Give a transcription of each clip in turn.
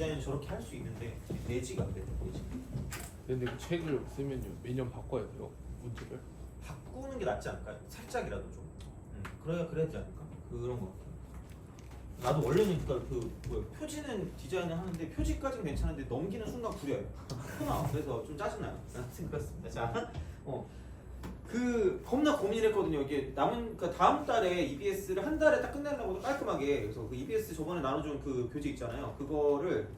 디자인은 저렇게 할 수 있는데 내지가 안 돼. 내지. 근데 그 책을 쓰면요 매년 바꿔야 돼요 문제를. 바꾸는 게 낫지 않을까? 살짝이라도 좀. 그래야 되지 않을까? 그런 거 같아. 나도 원래는 표지는 디자인을 하는데 표지까지는 괜찮은데 넘기는 순간 구려요. 코나. 그래서 좀 짜증나요. 아무튼 그렇습니다. 자, 겁나 고민을 했거든요. 이게 그러니까 다음 달에 EBS를 한 달에 딱 끝내려고 깔끔하게. 그래서 그 EBS 저번에 나눠준 그 교재 있잖아요. 그거를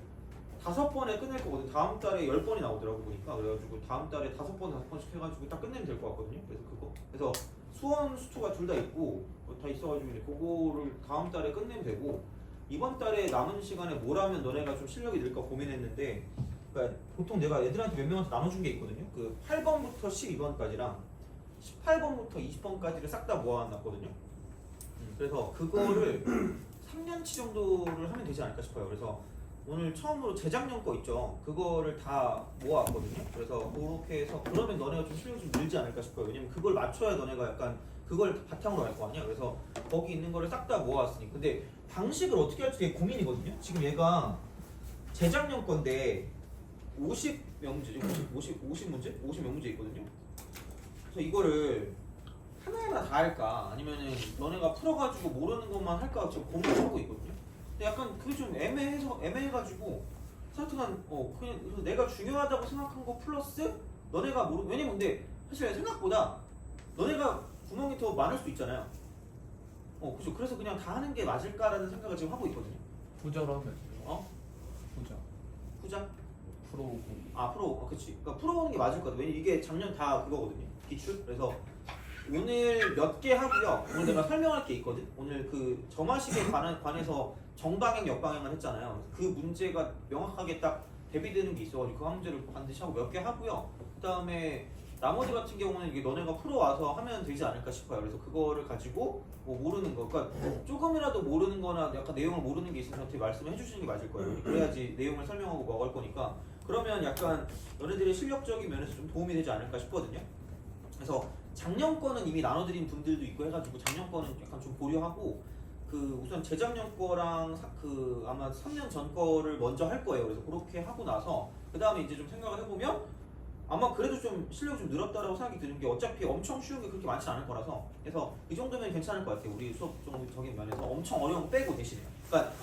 5번에 끝낼 거거든요. 다음 달에 10번이 나오더라고 보니까. 그래가지고 다음 달에 5번씩 해가지고 딱 끝내면 될 것 같거든요. 그래서 수원 수투가 둘 다 있고 다 있어가지고 이제 그거를 다음 달에 끝내면 되고, 이번 달에 남은 시간에 뭘 하면 너네가 좀 실력이 늘까 고민했는데, 그러니까 보통 내가 애들한테 몇 명한테 나눠준 게 있거든요. 그 8번부터 12번까지랑 18번부터 20번까지를 싹 다 모아놨거든요. 그래서 그거를 3년치 정도를 하면 되지 않을까 싶어요. 그래서 오늘 처음으로 재작년 거 있죠. 그거를 다 모아왔거든요. 그래서 그렇게 해서 그러면 너네가 좀 실력이 좀 늘지 않을까 싶어요. 왜냐면 그걸 맞춰야 너네가 약간 그걸 바탕으로 할 거 아니야. 그래서 거기 있는 거를 싹 다 모아왔으니. 근데 방식을 어떻게 할지 되게 고민이거든요. 지금 얘가 재작년 건데 50명문제죠. 50문제? 50명문제 있거든요. 그래서 이거를 하나하나 다 할까? 아니면은 너네가 풀어가지고 모르는 것만 할까? 지금 고민하고 있거든요. 근데 약간 그게 좀 애매해가지고 하여튼간 그냥 그래서 내가 중요하다고 생각한 거 플러스 너네가 왜냐면 근데 사실 생각보다 너네가 구멍이 더 많을 수도 있잖아요. 그죠. 그래서 그냥 다 하는 게 맞을까라는 생각을 지금 하고 있거든요. 후자로 하면 돼요. 후자? 프로고. 그치. 그러니까 풀어보는 게 맞을 것 같아. 왜냐면 이게 작년 다 그거거든요. 기출. 그래서 오늘 몇 개 하고요. 오늘 내가 설명할 게 있거든. 오늘 그 점화식에 관해서 정방향, 역방향을 했잖아요. 그 문제가 명확하게 딱 대비되는 게 있어가지고 그 문제를 반드시 하고 몇 개 하고요. 그 다음에 나머지 같은 경우는 이게 너네가 풀어와서 하면 되지 않을까 싶어요. 그래서 그거를 가지고 뭐 모르는 거, 그러니까 조금이라도 모르는 거나 약간 내용을 모르는 게 있으면 저한테 말씀을 해주시는 게 맞을 거예요. 그래야지 내용을 설명하고 먹을 거니까. 그러면 약간 너네들의 실력적인 면에서 좀 도움이 되지 않을까 싶거든요. 그래서 작년 거는 이미 나눠드린 분들도 있고 해가지고 작년 거는 약간 좀 고려하고, 그 우선 재작년 거랑 아마 3년 전 거를 먼저 할 거예요. 그래서 그렇게 하고 나서 그 다음에 이제 좀 생각을 해보면 아마 그래도 좀 실력이 좀 늘었다라고 생각이 드는 게 어차피 엄청 쉬운 게 그렇게 많지 않을 거라서, 그래서 이 정도면 괜찮을 것 같아요. 우리 수업적인 면에서 엄청 어려운 거 빼고 대신에. 그러니까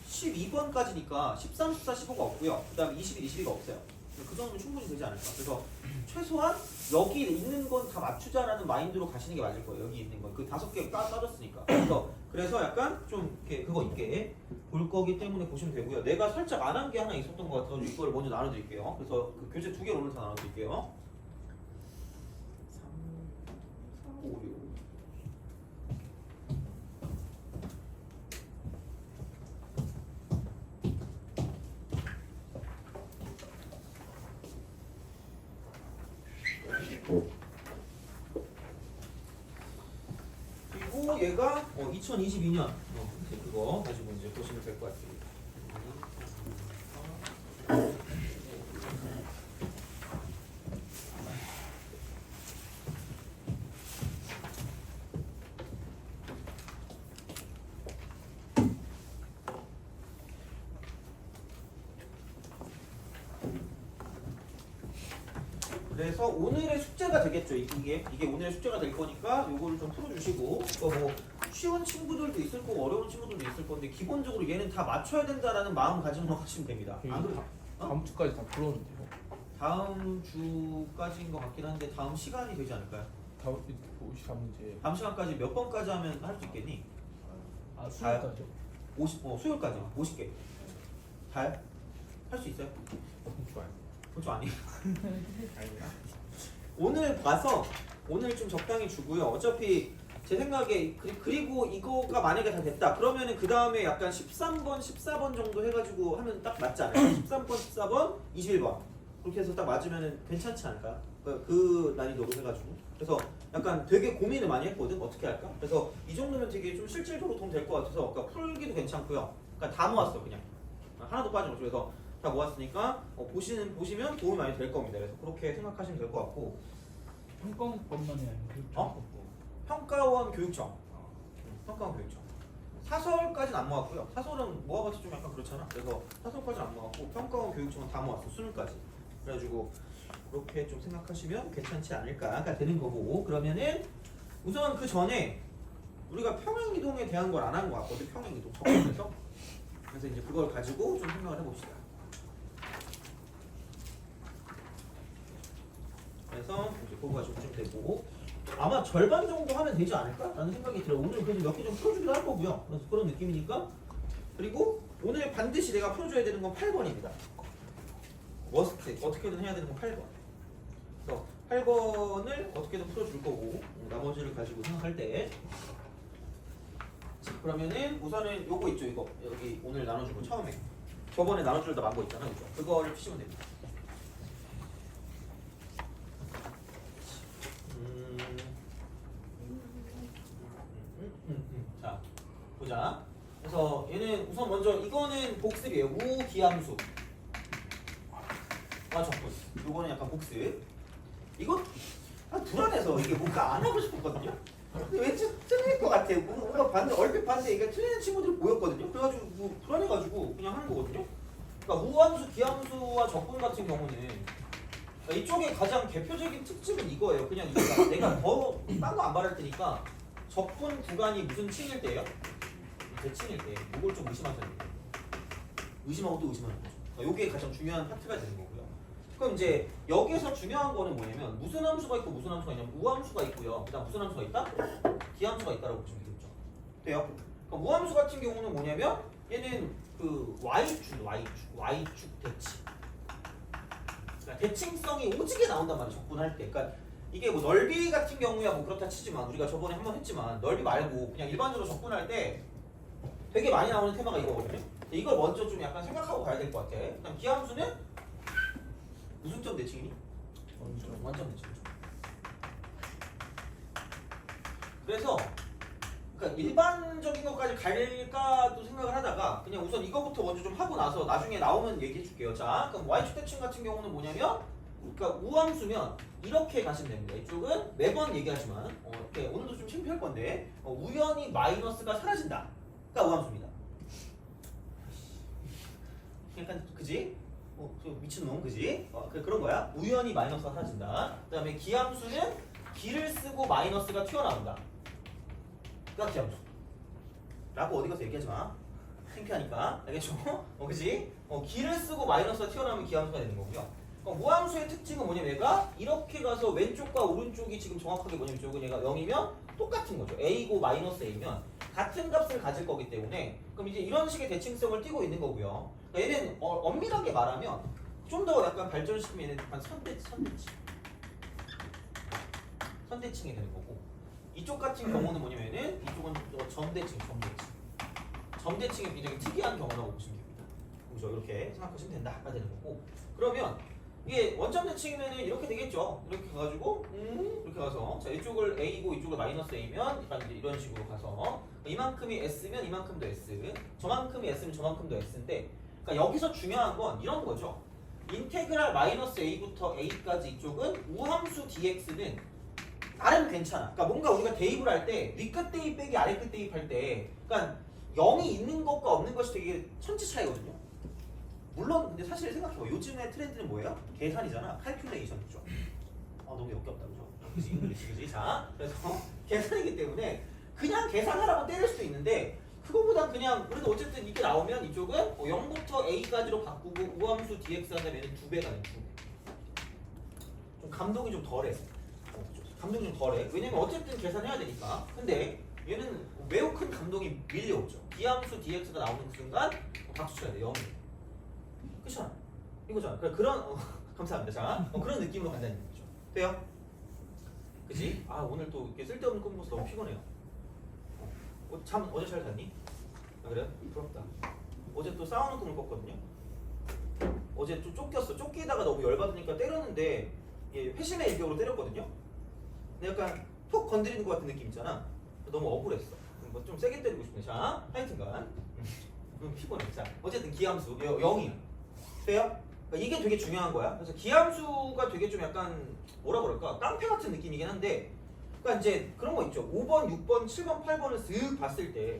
12번까지니까 13, 14, 15가 없고요. 그 다음에 21, 22가 없어요. 그 정도면 충분히 되지 않을까. 그래서 최소한 여기 있는 건 다 맞추자라는 마인드로 가시는 게 맞을 거예요. 여기 있는 건 그 5개 따졌으니까. 그래서 약간 좀 이렇게 그거 있게 볼 거기 때문에 보시면 되고요. 내가 살짝 안 한 게 하나 있었던 것 같아서 이걸 먼저 나눠드릴게요. 그래서 그 교재 2개 오늘 다 나눠드릴게요. 3, 4, 5, 6. 그리고 얘가 2022년 그거 가지고 이제 보시면 될 것 같습니다. 그래서 오늘의 숙제가 되겠죠. 이게 오늘의 숙제가 될 거니까 요거를 좀 풀어주시고, 뭐 쉬운 친구들도 있을 거고 어려운 친구들도 있을 건데 기본적으로 얘는 다 맞춰야 된다라는 마음가짐으로 하시면 됩니다. 안 그래도 다음 주까지 다 풀었는데요. 다음 주까지인 것 같긴 한데 다음 시간이 되지 않을까요? 다음 53문제. 다음 시간까지 몇 번까지 하면 할 수 있겠니? 수요일까지요? 수요일까지 50개. 다요? 할 수 있어요? 좋아요. 그렇죠. 아니에요. 오늘 봐서 오늘 좀 적당히 주고요. 어차피 제 생각에 그리고 이거가 만약에 다 됐다 그러면은 그 다음에 약간 13번, 14번 정도 해가지고 하면 딱 맞지 않을까요? 13번, 14번, 21번 그렇게 해서 딱 맞으면은 괜찮지 않을까요? 그 난이도로 해가지고. 그래서 약간 되게 고민을 많이 했거든. 어떻게 할까? 그래서 이 정도면 되게 좀 실질적으로 도움 될 것 같아서 그러니까 풀기도 괜찮고요. 그러니까 다 모았어 그냥 하나도 빠짐없이. 그래서 다 모았으니까 보시면 도움이 많이 될 겁니다. 그래서 그렇게 생각하시면 될 것 같고. 평가원법만이 아니고 교육청. 평가원 교육청. 평가원 교육청. 사설까지는 안 모았고요. 사설은 모아봤자 좀 약간 그렇잖아. 그래서 사설까지는 안 모았고 평가원 교육청은 다 모았어. 수능까지. 그래가지고 그렇게 좀 생각하시면 괜찮지 않을까가 되는 거고. 그러면은 우선 그 전에 우리가 평행이동에 대한 걸 안 한 것 같거든. 평행이동 접근해서. 그래서 이제 그걸 가지고 좀 생각을 해봅시다. 그래서 이제 그거 가지고 좀 되고 아마 절반 정도 하면 되지 않을까? 라는 생각이 들어요. 오늘 그래도 몇 개 좀 풀어주기도 할 거고요. 그래서 그런 느낌이니까. 그리고 오늘 반드시 내가 풀어줘야 되는 건 8번입니다. 워스트 어떻게든 해야 되는 건 8번. 그래서 8번을 어떻게든 풀어줄 거고 나머지를 가지고 생각할 때 자, 그러면은 우선은 요거 있죠. 이거 여기 오늘 나눠준 거 처음에 저번에 나눠주려다 만 거 있잖아. 그죠? 그거를 푸시면 됩니다. 자, 보자. 그래서 얘는 우선 먼저 이거는 복습이에요. 우기함수. 적분. 요거는 약간 복습. 이거 불안해서 이게 뭔가 안 하고 싶었거든요. 근데 왠지 틀릴 것 같아요. 뭔가 반대, 얼핏 반대 이게 틀리는 친구들이 보였거든요. 그래가지고 뭐 불안해가지고 그냥 하는 거거든요. 그러니까 우함수, 기함수와 적분 같은 경우는 그러니까 이쪽에 가장 대표적인 특징은 이거예요. 그냥 이거 내가 더 딴 거 안 말할 테니까 적분 구간이 무슨 층일 때예요? 대칭일 때. 이걸 좀 의심하셔야 돼요. 의심하고 또 의심하는 거죠. 그러니까 이게 가장 중요한 파트가 되는 거고요. 그럼 이제 여기서 중요한 거는 뭐냐면 무슨 함수가 있고 무슨 함수가 있냐면 우함수가 있고요. 그다음 무슨 함수가 있다? 기함수가 있다라고 보시면 되겠죠. 돼요? 그럼 우함수 같은 경우는 뭐냐면 얘는 그 y축 대칭. 그러니까 대칭성이 오지게 나온단 말이에요. 적분할 때. 그러니까 이게 뭐 넓이 같은 경우야 뭐 그렇다 치지만 우리가 저번에 한번 했지만 넓이 말고 그냥 일반적으로 적분할 때 되게 많이 나오는 테마가 이거거든요. 이걸 먼저 좀 약간 생각하고 가야 될 것 같아. 그다음 기함수는 무슨 점 대칭이니? 원점 대칭이죠. 그래서 그러니까 일반적인 것까지 갈까도 생각을 하다가 그냥 우선 이거부터 먼저 좀 하고 나서 나중에 나오면 얘기해 줄게요. 자, 그럼 y축 대칭 같은 경우는 뭐냐면 그러니까 우함수면 이렇게 가시면 됩니다. 이쪽은 매번 얘기하지만 이렇게 오늘도 좀 창피할 건데 우연히 마이너스가 사라진다. 그러니까 우함수입니다. 약간 그지? 미친놈 그지? 그런 거야. 우연히 마이너스가 사라진다. 그 다음에 기함수는 기를 쓰고 마이너스가 튀어나온다. 그러니까 기함수 라고 어디 가서 얘기하지 마. 창피하니까. 알겠죠? 그지? 기를 쓰고 마이너스가 튀어나오면 기함수가 되는 거고요. 우함수의 특징은 뭐냐면 얘가 이렇게 가서 왼쪽과 오른쪽이 지금 정확하게 뭐냐면 이쪽은 얘가 0이면 똑같은 거죠. a고 마이너스 a면 같은 값을 가질 거기 때문에 그럼 이제 이런 식의 대칭성을 띠고 있는 거고요. 그러니까 얘는 엄밀하게 말하면 좀 더 약간 발전시키면 얘는 약간 선대칭이 되는 거고 이쪽 같은 경우는 뭐냐면은 이쪽은 점대칭이 굉장히 특이한 경우라고 보시면 됩니다. 그죠? 이렇게 생각하시면 된다가 되는 거고 그러면 이게 원점 대칭이면은 이렇게 되겠죠. 이렇게 가가지고 이렇게 가서 자 이쪽을 a고 이쪽을 마이너스 a면 약간 이제 이런 식으로 가서 이만큼이 s면 이만큼도 s, 저만큼이 s면 저만큼도 s인데 그러니까 여기서 중요한 건 이런 거죠. 인테그랄 마이너스 a부터 a까지 이쪽은 우함수 dx는 나름 괜찮아. 그러니까 뭔가 우리가 대입을 할 때 위끝 대입 빼기 아래끝 대입할 때 그러니까 0이 있는 것과 없는 것이 되게 천지 차이거든요. 물론 근데 사실 생각해봐. 요즘의 트렌드는 뭐예요? 계산이잖아. 칼큘레이션이죠. 너무 역겹다 그죠? 그지? 잉글리시 그지? 자 그래서 계산이기 때문에 그냥 계산하라고 때릴 수도 있는데 그거보단 그냥 그래도 어쨌든 이게 나오면 이쪽은 0부터 a까지로 바꾸고 우함수 dx 하면 얘는 2배가 돼. 2배. 좀 감동이 좀 덜해. 감동이 좀 덜해. 왜냐면 어쨌든 계산해야 되니까. 근데 얘는 매우 큰 감동이 밀려오죠. 기함수 dx가 나오는 순간 박수 쳐야 돼. 0이. 그렇잖아. 이거잖아. 그런 감사합니다. 자, 그런 느낌으로 간다는 얘기죠. 돼요? 그지? 오늘 또 이렇게 쓸데없는 꿈 꿔서 너무 피곤해요. 잠 어제 잘 잤니? 그래요? 부럽다. 어제 또 싸우는 꿈을 꿨거든요. 어제 또 쫓겼어. 쫓기다가 너무 열받으니까 때렸는데 회심의 일격으로 때렸거든요. 근데 약간 톡 건드리는 것 같은 느낌 있잖아. 너무 억울했어. 뭐 좀 세게 때리고 싶네. 자, 하여튼간 피곤해. 자, 어쨌든 기함수 0이야. 돼요? 그러니까 이게 되게 중요한 거야. 그래서 기함수가 되게 좀 약간 뭐라 그럴까 깡패 같은 느낌이긴 한데 그러니까 이제 그런 거 있죠. 5번, 6번, 7번, 8번을 쓱 봤을 때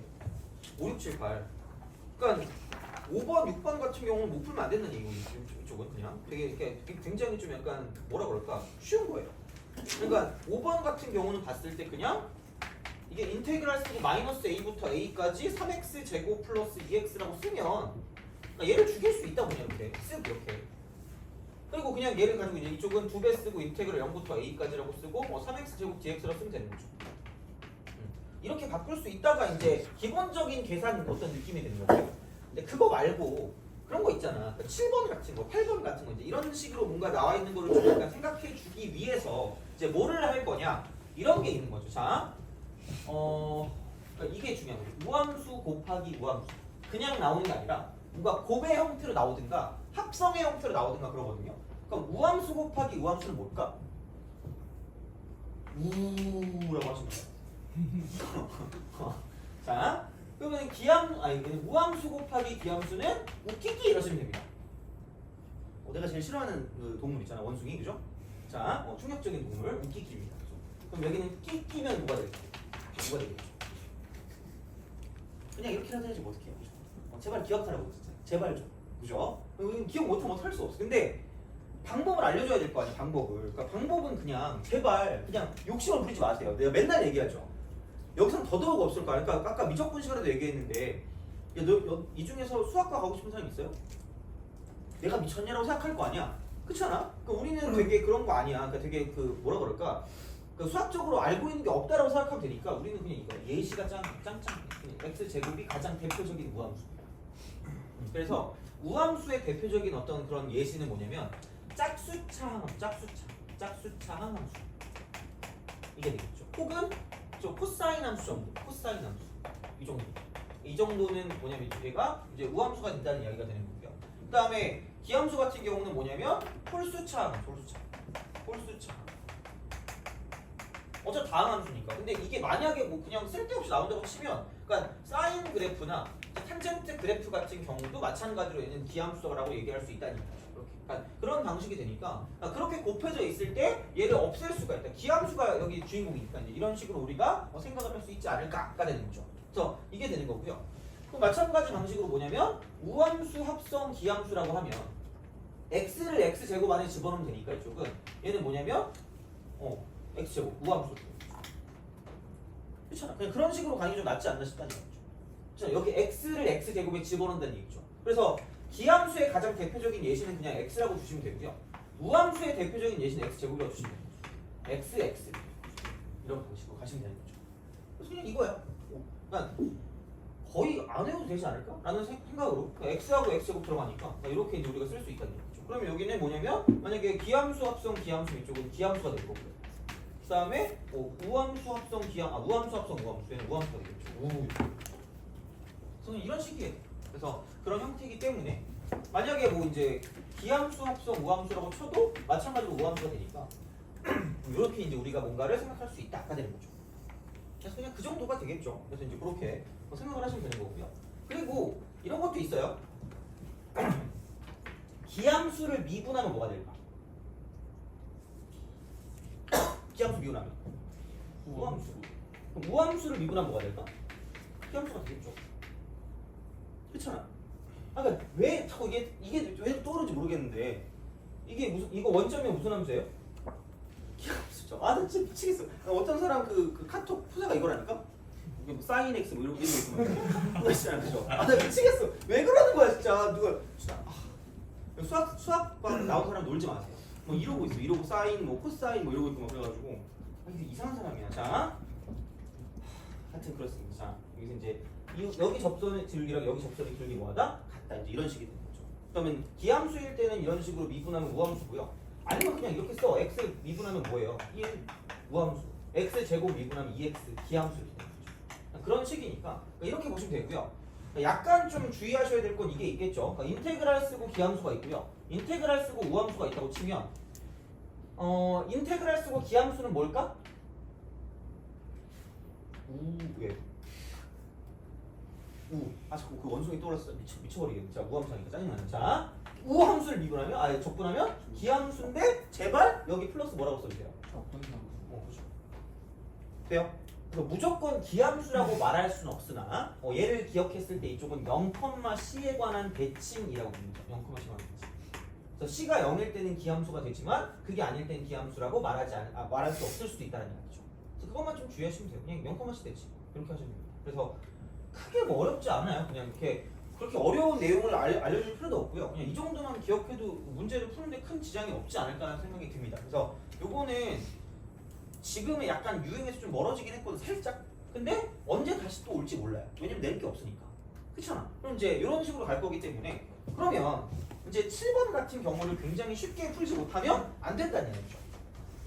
5, 6, 7, 8. 그러니까 5번, 6번 같은 경우는 못 풀면 안 된다는 얘기고 이쪽은 그냥 되게 이렇게 굉장히 좀 약간 뭐라 그럴까 쉬운 거예요. 그러니까 5번 같은 경우는 봤을 때 그냥 이게 인테그랄 쓰고 마이너스 a부터 a까지 3x 제곱 플러스 2x라고 쓰면 그러니까 얘를 죽일 수 있다 그냥 이렇게 쓱 이렇게. 그리고 그냥 얘를 가지고 이제 이쪽은 2배 쓰고 인테그랄 0부터 a까지라고 쓰고 3x 제곱 dx라고 쓰면 되는 거죠. 이렇게 바꿀 수 있다가 이제 기본적인 계산 어떤 느낌이 되는 거죠. 근데 그거 말고 그런 거 있잖아. 그러니까 7번 같은 거, 8번 같은 거 이제 이런 식으로 뭔가 나와 있는 거를 좀 약간 생각해 주기 위해서 이제 뭐를 할 거냐 이런 게 있는 거죠. 자, 그러니까 이게 중요한 거죠. 우함수 곱하기 우함수 그냥 나오는 게 아니라 뭔가 곱의 형태로 나오든가 합성의 형태로 나오든가 그러거든요. 그럼 우함수 곱하기 우함수는 뭘까? 우라고 하시면 돼요. 자, 그러면 우함수 곱하기 기함수는 웃기기 이러시면 됩니다. 내가 제일 싫어하는 그 동물 있잖아, 원숭이, 그죠? 자, 충격적인 동물 웃기기입니다. 그럼 여기는 끼끼면 뭐가 되겠죠? 뭐가 되겠죠? 그냥 이렇게라도 해야지 뭐 어떡해요, 그죠? 제발 기억하라고 진짜, 제발 좀, 그죠? 기억 못하면 어떡할 수 없어. 근데 방법을 알려줘야 될 거 아니야, 방법을. 그러니까 방법은 그냥 제발 그냥 욕심을 부리지 마세요. 내가 맨날 얘기하죠. 여기선 더더욱 없을 거야. 그러니까 아까 미적분 시간에도 얘기했는데 이 중에서 수학과 가고 싶은 사람 있어요? 내가 미쳤냐라고 생각할 거 아니야. 그렇지 않아? 그러니까 우리는 되게 그런 거 아니야. 그러니까 되게 그 뭐라 그럴까? 그 수학적으로 알고 있는 게 없다라고 생각하면 되니까 우리는 그냥 이거 예시가 짱짱 x 제곱이 가장 대표적인 우함수예요. 그래서 우함수의 대표적인 어떤 그런 예시는 뭐냐면 짝수차 항함수 이게 되겠죠. 혹은 저 코사인 함수 정도, 코사인 함수 이 정도는 뭐냐면 얘가 이제 우함수가 된다는 이야기가 되는 거고요. 그 다음에 기함수 같은 경우는 뭐냐면 홀수차. 어차피 다항함수니까. 근데 이게 만약에 뭐 그냥 쓸데없이 나온다고 치면, 그러니까 사인 그래프나 탄젠트 그래프 같은 경우도 마찬가지로 얘는 기함수라고 얘기할 수 있다는 거죠. 그러니까 그런 방식이 되니까 그렇게 곱해져 있을 때 얘를 없앨 수가 있다. 기함수가 여기 주인공이니까 이제 이런 식으로 우리가 생각을 할 수 있지 않을까가 되는 거죠. 그래서 이게 되는 거고요. 또 마찬가지 방식으로 뭐냐면 우함수 합성 기함수라고 하면 x를 x제곱 안에 집어넣으면 되니까 이쪽은 얘는 뭐냐면 x제곱 우함수. 그렇잖아. 그냥 그런 식으로 가는 게 좀 낫지 않나 싶다는 거죠. 그렇잖아. 여기 x를 x제곱에 집어넣는다는 얘기죠. 그래서 기함수의 가장 대표적인 예시는 그냥 x라고 주시면 되고요. 우함수의 대표적인 예시는 x제곱이라고 주시면 돼요. x 이런 방식으로 가시면 되는 거죠. 그래서 그냥 이거야. 그러니까 거의 안 해도 되지 않을까? 라는 생각으로 그러니까 x하고 x제곱 들어가니까 이렇게 이제 우리가 쓸 수 있다는 얘기죠. 그러면 여기는 뭐냐면 만약에 기함수 합성 기함수 이쪽은 기함수가 될 거고요. 그 다음에 우함수 합성 우함수 합성 우함수에는 우함수가 되겠죠. 그래서 이런 식이에요. 그래서 그런 형태이기 때문에 만약에 뭐 이제 기함수 합성 우함수라고 쳐도 마찬가지로 우함수가 되니까 이렇게 이제 우리가 뭔가를 생각할 수 있다가 되는 거죠. 그래서 그냥 그 정도가 되겠죠. 그래서 이제 그렇게 생각을 하시면 되는 거고요. 그리고 이런 것도 있어요. 기함수를 미분하면 뭐가 될까? 기함수 미분하면 우함수. 그럼 우함수를 미분하면 뭐가 될까? 기함수가 되겠죠. 그렇잖아. 그러니까 왜 자꾸 이게 왜 떠오르는지 모르겠는데 이거 원점이 무슨 함수예요? 기함수죠. 나 진짜 미치겠어. 어떤 사람 그 카톡 푸사가 이거라니까? 뭐 사인 x 뭐 이런 거 있으면 그거 있잖아, 그죠? 나 미치겠어. 왜 그러는 거야 진짜. 누가 진짜 수학과 나온 사람 놀지 마세요. 뭐 이러고 있어. 이러고 사인 뭐 코사인 뭐 이러고 있고 막 그래가지고 이게 이상한 사람이야. 자, 하여튼 그렇습니다. 자, 여기서 이제 여기 접선의 길이랑 여기 접선의 길이 뭐하다? 같다. 이제 이런 식이 되는 거죠. 그러면 기함수일 때는 이런 식으로 미분하면 우함수고요. 아니면 그냥 이렇게 써. x 미분하면 뭐예요? 1 우함수. x 제곱 미분하면 2x 기함수 이렇게 되는 거죠. 그런 식이니까 이렇게 보시면 되고요. 약간 좀 주의하셔야 될 건 이게 있겠죠. 그러니까 인테그랄 쓰고 기함수가 있고요. 인테그랄 쓰고 우함수가 있다고 치면 인테그랄 쓰고 기함수는 뭘까? 왜? 자꾸 그 원숭이 떠올랐어. 미쳐버리겠네. 자, 우함수하니까 짜증나네. 자, 우함수를 미분하면 적분하면 기함수인데 제발 여기 플러스 뭐라고 써주세요? 적분함수. 그렇죠. 돼요? 무조건 기함수라고 말할 수는 없으나 얘를 기억했을 때 이쪽은 0,c에 관한 대칭이라고 부릅니다. 0,c에 관한 대칭. 그래서 c가 0일 때는 기함수가 되지만 그게 아닐 때는 기함수라고 말할 수 없을 수도 있다는 얘기죠. 그래서 그것만 좀 주의하시면 돼요. 그냥 0,c 대칭 이렇게 하시면 됩니다. 그래서 크게 뭐 어렵지 않아요. 그냥 이렇게 그렇게 어려운 내용을 알려줄 필요도 없고요. 그냥 이 정도만 기억해도 문제를 푸는데 큰 지장이 없지 않을까라는 생각이 듭니다. 그래서 요거는 지금의 약간 유행에서 좀 멀어지긴 했거든 살짝. 근데 언제 다시 또 올지 몰라요. 왜냐면 낼 게 없으니까. 그렇잖아. 그럼 이제 이런 식으로 갈 거기 때문에 그러면 이제 7번 같은 경우를 굉장히 쉽게 풀지 못하면 안 된다는 얘기죠.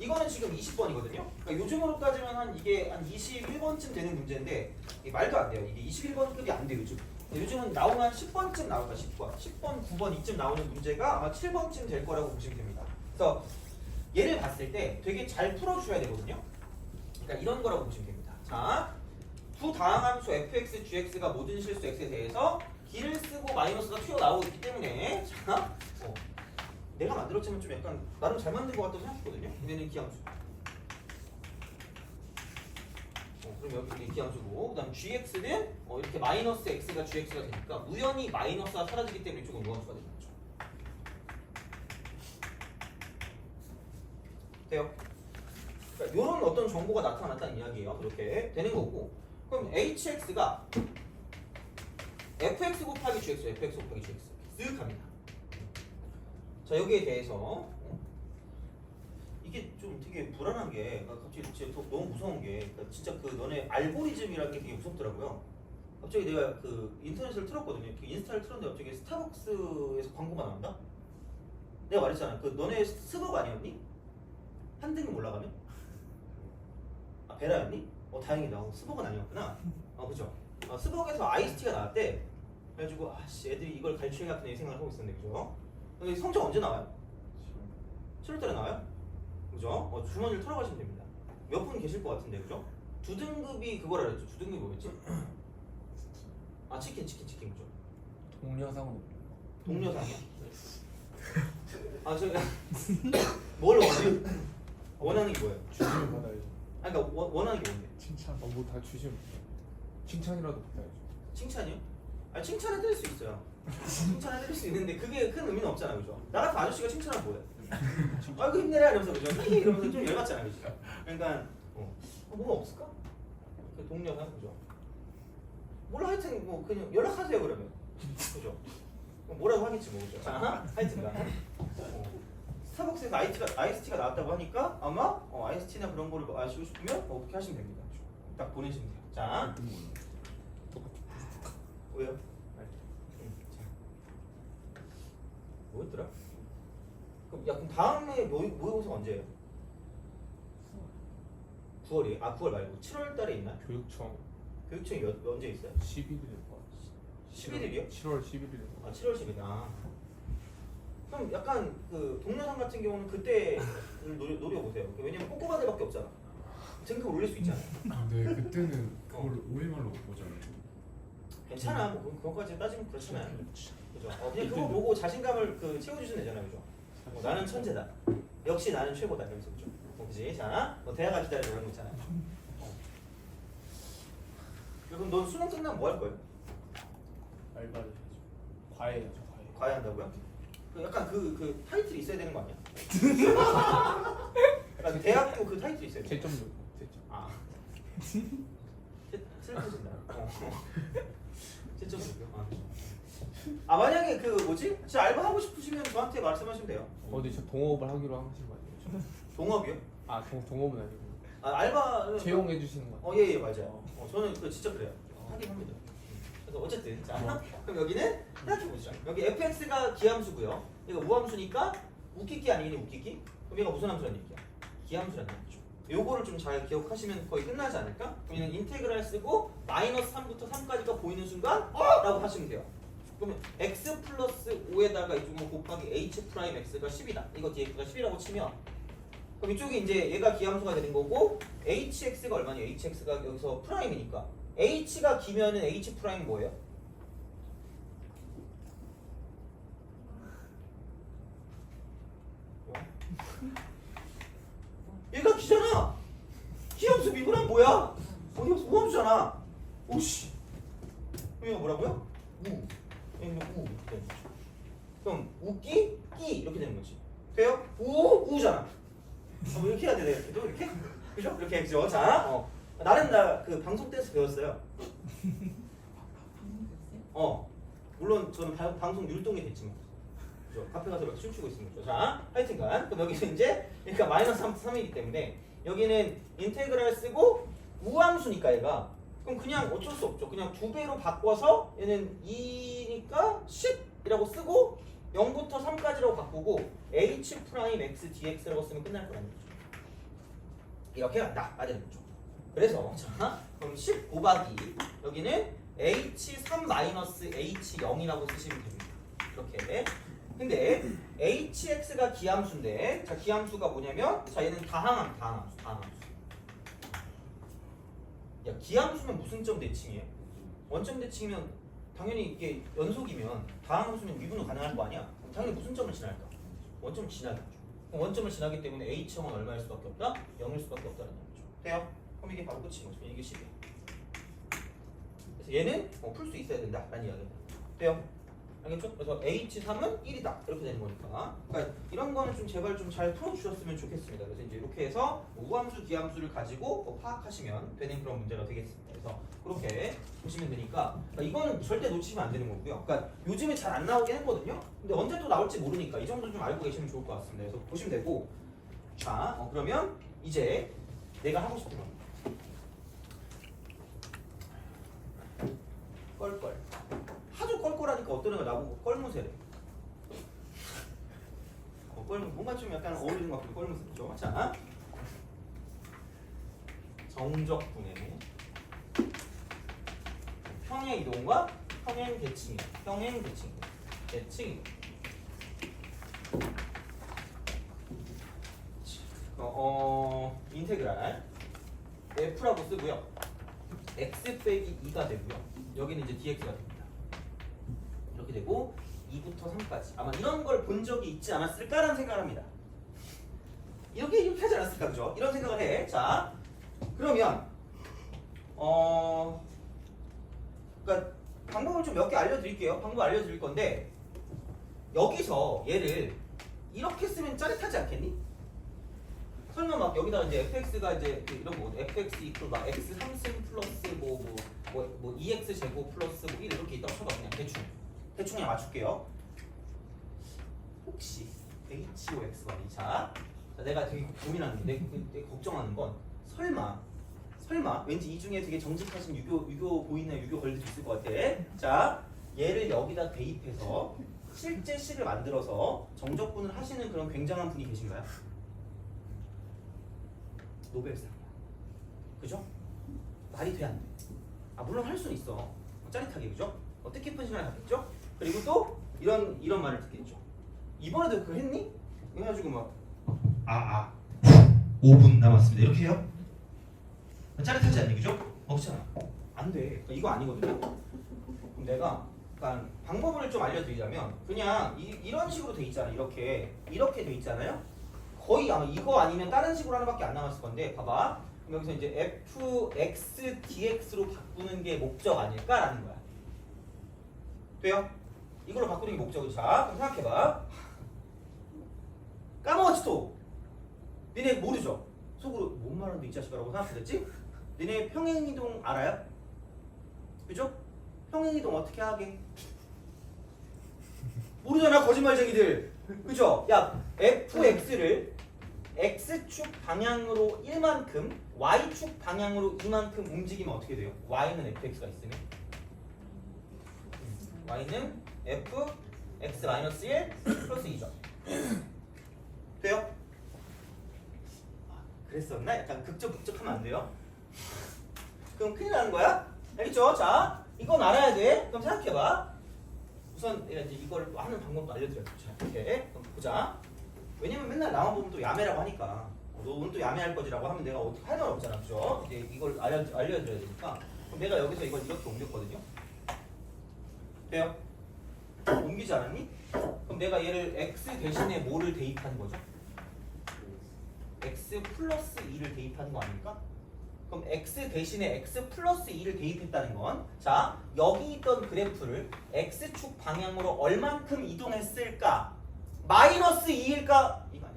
이거는 지금 20번이거든요. 그러니까 요즘으로 따지면 이게 한 21번쯤 되는 문제인데 말도 안 돼요. 이게 21번급이 안 돼요 요즘. 요즘은 나오면 한 10번쯤 나올까 10번, 9번 이쯤 나오는 문제가 아마 7번쯤 될 거라고 보시면 됩니다. 그래서 얘를 봤을 때 되게 잘 풀어줘야 되거든요. 그러니까 이런 거라고 보시면 됩니다. 자, 두 다항함수 fx, gx가 모든 실수 x에 대해서 기를 쓰고 마이너스가 튀어나오고 있기 때문에 자, 내가 만들었지만 좀 약간 나름 잘 만든 것 같다고 생각했거든요. 얘는 기함수. 그럼 여기 기함수고, 그다음 gx는 이렇게 마이너스 x가 gx가 되니까 우연히 마이너스가 사라지기 때문에 이쪽은 무함수가 되는 거죠. 돼요? 그러니까 이런 어떤 정보가 나타났다는 이야기예요. 그렇게 되는 거고, 그럼 hx가 fx 곱하기 gx, fx 곱하기 gx 쓱 갑니다. 자, 여기에 대해서 이게 좀 되게 불안한 게 갑자기 진짜 너무 무서운 게 그러니까 진짜 그 너네 알고리즘이라는 게 되게 무섭더라고요. 갑자기 내가 그 인터넷을 틀었거든요. 인스타를 틀었는데 갑자기 스타벅스에서 광고가 나온다? 내가 말했잖아. 그 너네 스벅 아니었니? 한 등급 올라가면? 아, 베라였니? 다행이다. 스벅은 아니었구나. 그죠? 스벅에서 아이스티가 나왔대. 그래가지고 아씨 애들이 이걸 갈취해야겠다 생각을 하고 있었는데 그죠? 근데 성적 언제 나와요? 7월달에 나와요? 그죠? 주머니를 털어가시면 됩니다. 몇 분 계실 것 같은데 그죠? 두 등급이 그거라 그랬죠. 두 등급이 뭐였지? 아 치킨 그죠? 동료상으로. 동료상이야? 아 저희가 뭘 원해요? 원하는 게 뭐예요? 주시면 받아야죠. 아니 그러니까 원하는 게 뭔데? 칭찬. 뭐 다 주시면 칭찬이라도 받아야죠. 칭찬이요? 아니 칭찬해드릴 수 있어요. 칭찬해드릴 수 있는데 그게 큰 의미는 없잖아요, 그죠? 나 같은 아저씨가 칭찬하면 뭐해? 아이고 힘내라 이러면서 그죠? 히히 이러면서 좀 열받잖아요, 그죠? 그러니까 뭐가 없을까? 그 동료상 그죠? 몰라 하여튼 뭐 그냥 연락하세요 그러면 그죠? 뭐라고 하겠지 뭐 그죠? 자, 하여튼간 스타벅스에서 아이스티가 나왔다고 하니까 아마 아이스티나 그런 거를 아시고 싶으면 그렇게 하시면 됩니다. 그죠? 딱 보내시면 돼요. 자, 왜요? 뭐였더라? 그럼 다음에 모의고사 언제예요? 9월이에요? 아 9월 말고 7월 달에 있나? 교육청이 언제 있어요? 11일에 11일이요? 7월 11일에. 아 7월 10일. 그럼 약간 그 동료상 같은 경우는 그때를 노려보세요. 왜냐면 꼬꼬바들밖에 없잖아. 등급 올릴 수 있잖아요. 네, 그때는 그걸 OMR로 보잖아요. 괜찮아. 뭐 그것까지 따지면 그렇잖아요. 그죠? 그냥 그거 보고 자신감을 채워주시면 되잖아요. 그죠? 나는 천재다. 역시 나는 최고다. 이러면서 그죠? 그지? 자, 대화가 기다려 이런 거 있잖아요. 그럼 넌 수능 끝나면 뭐 할 거예요? 알바를 해야죠. 과외야죠. 과외 한다고요? 약간 그 타이틀이 있어야 되는 거 아니야? 약간 대학도 그 타이틀이 있어야 돼. 채점. 아 슬퍼진다. 채점 누구요? 아 만약에 그 뭐지? 진짜 알바 하고 싶으시면 저한테 말씀하시면 돼요. 근데 저 동업을 하기로 하신 거 아니에요? 동업이요? 아 동업은 아니고 알바 채용해 주시는 거 아니에요? 예예 맞아요. 저는 진짜 그래요. 하긴 합니다. 그래서 어쨌든 자 그럼 여기는 생각해 보시죠. 여기 fx가 기함수고요. 이거 무함수니까 웃기기 아니니 웃기기? 그럼 얘가 무슨 함수란 얘기야? 기함수란 얘기죠. 요거를 좀 잘 기억하시면 거의 끝나지 않을까? 그럼 얘는 인테그랄 쓰고 마이너스 3부터 3까지가 보이는 순간 라고 하시면 돼요. 그러면 x 플러스 5에다가 이쪽은 곱하기 h 프라임 x가 10이다. 이거 dx가 10이라고 치면 그럼 이쪽이 이제 얘가 기함수가 되는 거고 hx가 얼마냐? hx가 여기서 프라임이니까 h가 기면은 h 프라임 뭐예요? 얘가 기잖아. 기함수 미분한 뭐야? 어디 갔어? 우함수잖아. 오씨. 여기가 뭐라고요? 우. 여기는 우 이렇게 되는 거죠. 그럼 우끼 끼 이렇게 되는 거지. 돼요? 우잖아. 뭐 이렇게 해야 돼. 이렇게? 그죠? 이렇게 했죠. 자, 나는 나 그 방송 댄스 배웠어요. 물론 저는 방송 율동이 됐지만. 그죠? 카페 가서 이렇게 춤추고 있는 거죠. 자, 하여튼간 그럼 여기서 이제 그러니까 마이너스 3이기 때문에 여기는 인테그랄 쓰고 우함수니까 얘가 그럼 그냥 어쩔 수 없죠. 그냥 2배로 바꿔서 얘는 2니까 10이라고 쓰고 0부터 3까지라고 바꾸고 h 프라임 x dx라고 쓰면 끝날 거라는 거죠. 이렇게 간다. 맞는 거죠. 그래서 자, 그럼 10 곱하기 여기는 h3 마이너스 h0이라고 쓰시면 됩니다. 이렇게. 근데 hx가 기함수인데 자 기함수가 뭐냐면 자 얘는 다항함수. 야 기함수면 무슨 점 대칭이에요? 원점 대칭이면 당연히 이게 연속이면 다항함수면 미분은 가능할 거 아니야? 당연히 무슨 점을 지날까? 원점을 지나겠죠. 그럼 원점을 지나기 때문에 h형은 얼마일 수밖에 없다? 0일 수밖에 없다는 거죠. 돼요? 그럼 이게 바로 끝인 거죠. 이게 10이야. 그래서 얘는 풀 수 있어야 된다 라는 이야기입니다. 돼요? 알겠죠? 그래서 H3은 1이다 이렇게 되는 거니까 그러니까 이런 거는 좀 제발 좀 잘 풀어주셨으면 좋겠습니다. 그래서 이제 이렇게 해서 우함수, 기함수를 가지고 파악하시면 되는 그런 문제가 되겠습니다. 그래서 그렇게 보시면 되니까 그러니까 이거는 절대 놓치면 안 되는 거고요. 그러니까 요즘에 잘 안 나오긴 했거든요. 근데 언제 또 나올지 모르니까 이 정도 좀 알고 계시면 좋을 것 같습니다. 그래서 보시면 되고 자 그러면 이제 내가 하고 싶은 거 껄껄 하도 껄껄하니까 어떤 애가 나보고 껄무새래. 뭔가 좀 약간 어울리는 것 같고 껄무새죠. 자, 정적분의 평행 이동과 평행 대칭. 인테그랄 f라고 쓰고요. x 빼기 2가 되고요. 여기는 이제 dx가 됩니다. 이렇게 되고 2부터 3까지 아마 이런 걸 본 적이 있지 않았을까라는 생각을 합니다. 이렇게 하지 않았을까 그죠? 이런 생각을 해. 자 그러면 그러니까 방법을 좀 몇 개 알려드릴게요. 방법 알려드릴 건데 여기서 얘를 이렇게 쓰면 짜릿하지 않겠니? 설마 막 여기다가 이제 fx가 이제 이런 거 fx 이퀄 막 x 3승 플러스 뭐 2x 제곱 플러스 뭐 1 이렇게 있다고 쳐봐. 그냥 대충 그냥 맞출게요. 혹시 HOX가 자 내가 되게 고민하는 게 되게 걱정하는 건 설마 왠지 이 중에 되게 정직하신 유교 보이나 유교 걸들 있을 것 같아. 자 얘를 여기다 대입해서 실제 식을 만들어서 정적분을 하시는 그런 굉장한 분이 계신가요? 노벨상이야. 그죠? 말이 돼 안 돼? 물론 할 수는 있어. 짜릿하게 그죠? 뜻깊은 시간을 갖겠죠? 그리고 또 이런 말을 듣겠죠. 이번에도 그거 했니? 해가지고 막 5분 남았습니다. 이렇게 해요? 짜릿하지 않니 그죠? 그렇잖아. 안 돼. 이거 아니거든요. 그럼 내가 약간 방법을 좀 알려드리자면 그냥 이런 식으로 돼 있잖아. 이렇게 돼 있잖아요. 거의 아마 이거 아니면 다른 식으로 하나밖에 안 남았을 건데 봐봐. 그럼 여기서 이제 fx dx로 바꾸는 게 목적 아닐까라는 거야. 돼요? 이걸로 바꾸는 게 목적이죠. 자, 그럼 생각해봐. 까먹었지 또. 니네 모르죠? 속으로 뭔 말하는데 이 자식아라고 생각했지? 니네 평행이동 알아요? 그죠? 평행이동 어떻게 하게? 모르잖아 거짓말쟁이들. 그죠? 야 fx를 x축 방향으로 1만큼 y축 방향으로 2만큼 움직이면 어떻게 돼요? y는 fx가 있으면 y는 fx-1 플러스 2죠. 돼요? 그랬었나? 약간 극적하면 안 돼요? 그럼 큰일 나는 거야? 알겠죠? 자, 이건 알아야 돼. 그럼 생각해봐. 우선 내가 이제 이걸 또 하는 방법도 알려드려요. 자, 이렇게 그럼 보자. 왜냐면 맨날 나만 보면 또 야매라고 하니까 너 오늘 또 야매할 거지라고 하면 내가 어떻게 할 말 없잖아. 그죠? 이제 이걸 알려드려야 되니까 그럼 내가 여기서 이걸 이렇게 옮겼거든요. 돼요? 옮기지 않았니? 그럼 내가 얘를 x 대신에 뭐를 대입하는 거죠? x 플러스 2를 대입하는 거 아닙니까? 그럼 x 대신에 x 플러스 2를 대입했다는 건 자 여기 있던 그래프를 x축 방향으로 얼만큼 이동했을까? 마이너스 2일까? 이거 아닐까?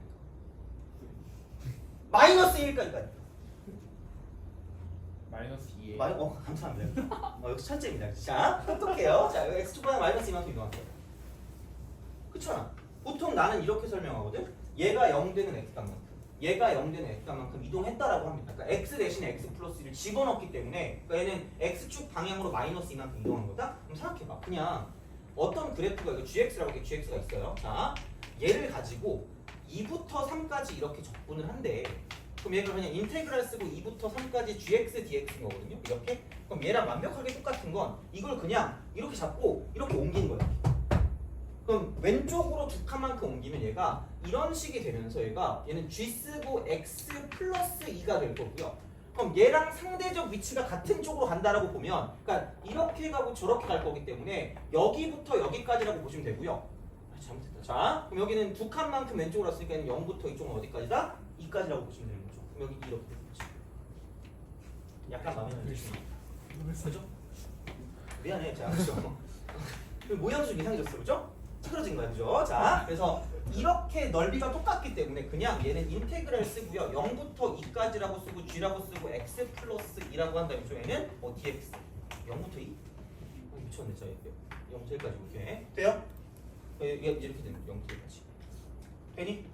마이너스 2일까? 이거 아닐까? 마이너스 2에 감사합니다. 역시 천재입니다. 자 똑똑해요. 자 여기 x축 방향 마이너스 2만큼 이동할게요. 그렇잖아. 보통 나는 이렇게 설명하거든. 얘가 0 되는 x값만큼 얘가 0 되는 x값만큼 이동했다라고 합니다. 그러니까 x 대신에 x 플러스 1을 집어넣기 때문에 그러니까 얘는 x축 방향으로 마이너스 2만큼 이동한 거다? 그럼 생각해봐. 그냥 어떤 그래프가 이거 gx라고 이게 gx가 있어요. 자 얘를 가지고 2부터 3까지 이렇게 적분을 한대. 그럼 얘가 그냥 인테그랄 쓰고 2부터 3까지 gx dx인 거거든요. 이렇게. 그럼 얘랑 완벽하게 똑같은 건 이걸 그냥 이렇게 잡고 이렇게 옮긴 거예요. 그럼 왼쪽으로 두 칸만큼 옮기면 얘가 이런 식이 되면서 얘는 g 쓰고 x 플러스 2가 될 거고요. 그럼 얘랑 상대적 위치가 같은 쪽으로 간다라고 보면 그러니까 이렇게 가고 저렇게 갈 거기 때문에 여기부터 여기까지라고 보시면 되고요. 잘못했다. 자 그럼 여기는 두 칸만큼 왼쪽으로 왔으니까 0부터 이쪽은 어디까지다? 2까지라고 보시면 되는 거죠. 그럼 여기 이렇게 되는 거죠. 약간 마음에 안 드시죠? 그죠? 미안해. 자 그죠? 모양이 좀 이상해졌어. 그죠? 틀어진 거야, 그죠? 자, 그래서 이렇게 넓이가 똑같기 때문에 그냥 얘는 인테그랄 쓰고요. 0부터 2까지라고 쓰고 g라고 쓰고 x 플러스 2라고 한 다음에 얘는 dx 0부터 2? 미쳤네, 자 0부터 1까지 이렇게 돼요? 이렇게 되는 0부터 1까지 되니?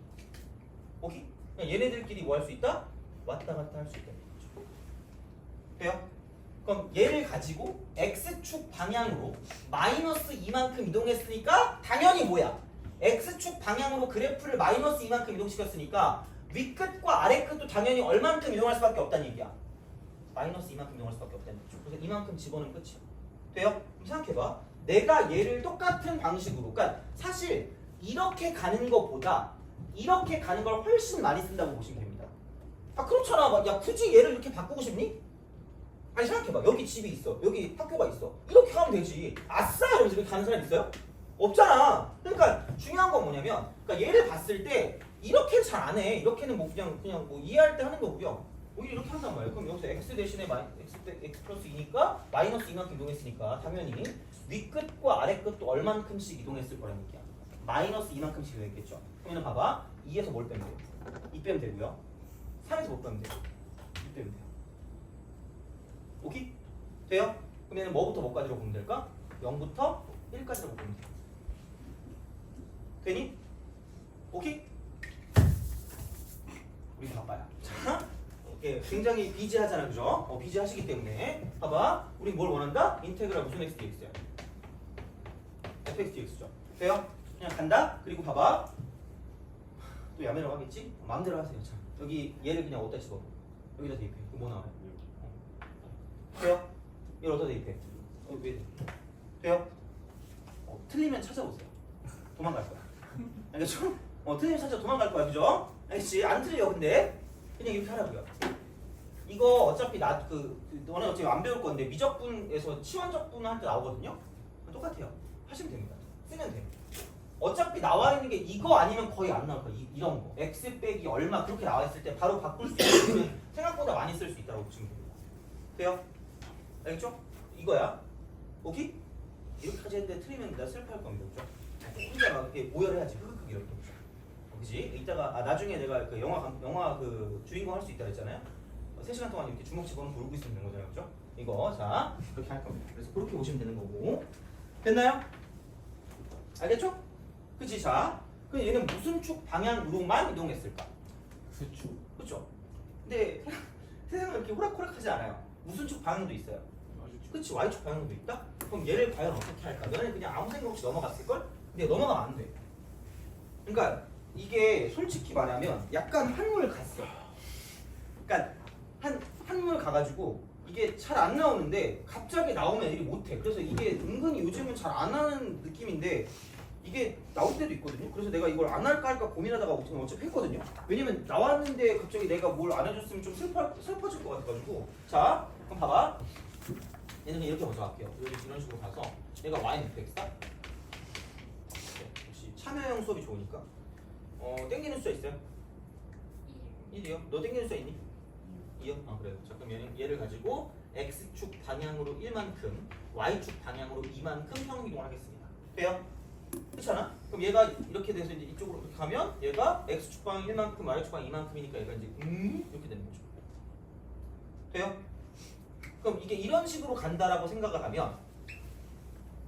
오케이? 그냥 얘네들끼리 뭐 할 수 있다? 왔다 갔다 할 수 있다. 돼요? 그럼 얘를 가지고 x축 방향으로 마이너스 2만큼 이동했으니까 당연히 뭐야? x축 방향으로 그래프를 마이너스 2만큼 이동시켰으니까 위끝과 아래끝도 당연히 얼만큼 이동할 수밖에 없다는 얘기야. 마이너스 2만큼 이동할 수밖에 없다는 얘기죠. 그래서 이만큼 집어넣으면 끝이야. 돼요? 그럼 생각해봐. 내가 얘를 똑같은 방식으로 그러니까 사실 이렇게 가는 것보다 이렇게 가는 걸 훨씬 많이 쓴다고 보시면 됩니다. 아 그렇잖아. 야 굳이 얘를 이렇게 바꾸고 싶니? 아니 생각해봐. 여기 집이 있어. 여기 학교가 있어. 이렇게 가면 되지. 아싸! 이러면서 이렇게 가는 사람 있어요? 없잖아. 그러니까 중요한 건 뭐냐면 그러니까 얘를 봤을 때 이렇게는 잘 안 해. 이렇게는 뭐 그냥 뭐 이해할 때 하는 거고요. 오히려 이렇게 한단 말이에요. 그럼 여기서 x 대신에 x 플러스 2니까 마이너스 2만큼 이동했으니까 당연히 위끝과 아래끝도 얼만큼씩 이동했을 거라는 얘기야. 마이너스 2만큼씩 이동했겠죠. 그러면 봐봐. 2에서 뭘 빼면 돼요? 2 빼면 되고요. 3에서 뭘 빼면 돼요? 2 빼면 돼요. 오케이? 돼요? 그러면 뭐부터 뭐까지로 보면 될까? 0부터 1까지로 보면 돼요. 되니? 오케이? 우리 바빠요. 자, 예, 굉장히 비지하잖아, 그죠? 비지하시기 때문에 봐봐. 우리 뭘 원한다? 인테그랄 무슨 x dx야? fx dx죠. 돼요? 그냥 간다. 그리고 봐봐. 또 야매라고 하겠지? 마음대로 하세요. 자, 여기 얘를 그냥 어디다 집어? 여기다 대입해. 그럼 뭐 나와요? 돼요? 이걸 어디다 대입해? 왜 돼? 돼요? 틀리면 찾아오세요. 도망갈 거야. 알겠죠? 틀리면 찾아 도망갈 거야, 그죠? 알겠지? 안 틀려, 근데 그냥 이렇게 하라고요. 이거 어차피 너네 어차피 안 배울 건데 미적분에서 치환적분 할 때 나오거든요. 똑같아요. 하시면 됩니다. 쓰면 돼. 어차피 나와 있는 게 이거 아니면 거의 안 나올 거야. 이런 거. x 빼기 얼마 그렇게 나와 있을 때 바로 바꿀 수 있는 생각보다 많이 쓸 수 있다고 보시면 됩니다. 돼요? 알겠죠? 이거야. 오케이? 이렇게까지 했는데 틀리면 나 슬퍼할 겁니다. 그죠? 혼자 막 이렇게 오열해야지. 흑흑 이렇게. 그지? 이따가 나중에 내가 그 영화 그 주인공 할 수 있다 그랬잖아요. 3시간 동안 이렇게 주먹 집어넣고 울고 있으면 되는 거잖아요. 그죠? 이거 자 그렇게 할 겁니다. 그래서 그렇게 보시면 되는 거고. 됐나요? 알겠죠? 그치? 자 그럼 얘는 무슨 축 방향으로만 이동했을까? X축. 그렇죠? 근데 세상은 이렇게 호락호락하지 않아요. 무슨 축 방향도 있어요. 그치? Y축 방향도 있다? 그럼 얘를 과연 어떻게 할까? 너는 그냥 아무 생각 없이 넘어갔을걸? 근데 넘어가면 안 돼. 그러니까 이게 솔직히 말하면 약간 한물 갔어. 그러니까 한물 가가지고 이게 잘 안 나오는데 갑자기 나오면 애들이 못해. 그래서 이게 은근히 요즘은 잘 안 하는 느낌인데 이게 나올 때도 있거든요. 그래서 내가 이걸 안 할까 할까 고민하다가 어차피 했거든요. 왜냐면 나왔는데 갑자기 내가 뭘 안 해줬으면 좀 슬퍼질 것 같아가지고. 자 그럼 봐봐. 얘는 이렇게 먼저 갈게요. 이런 식으로 가서 얘가 y는 fx다. 역시 참여형 수업이 좋으니까. 땡기는 숫자 있어요? 1이요? 너 땡기는 숫자 있니? 2요? 아 그래요. 자 그럼 얘를 가지고 x축 방향으로 1만큼 y축 방향으로 2만큼 평행 이동을 하겠습니다. 돼요? 그렇잖아? 그럼 얘가 이렇게 돼서 이제 이쪽으로 이렇게 가면 얘가 x축 방향 1만큼 y축 방향 2만큼이니까 얘가 이제 이렇게 되는 거죠. 돼요? 그럼 이게 이런 식으로 간다라고 생각을 하면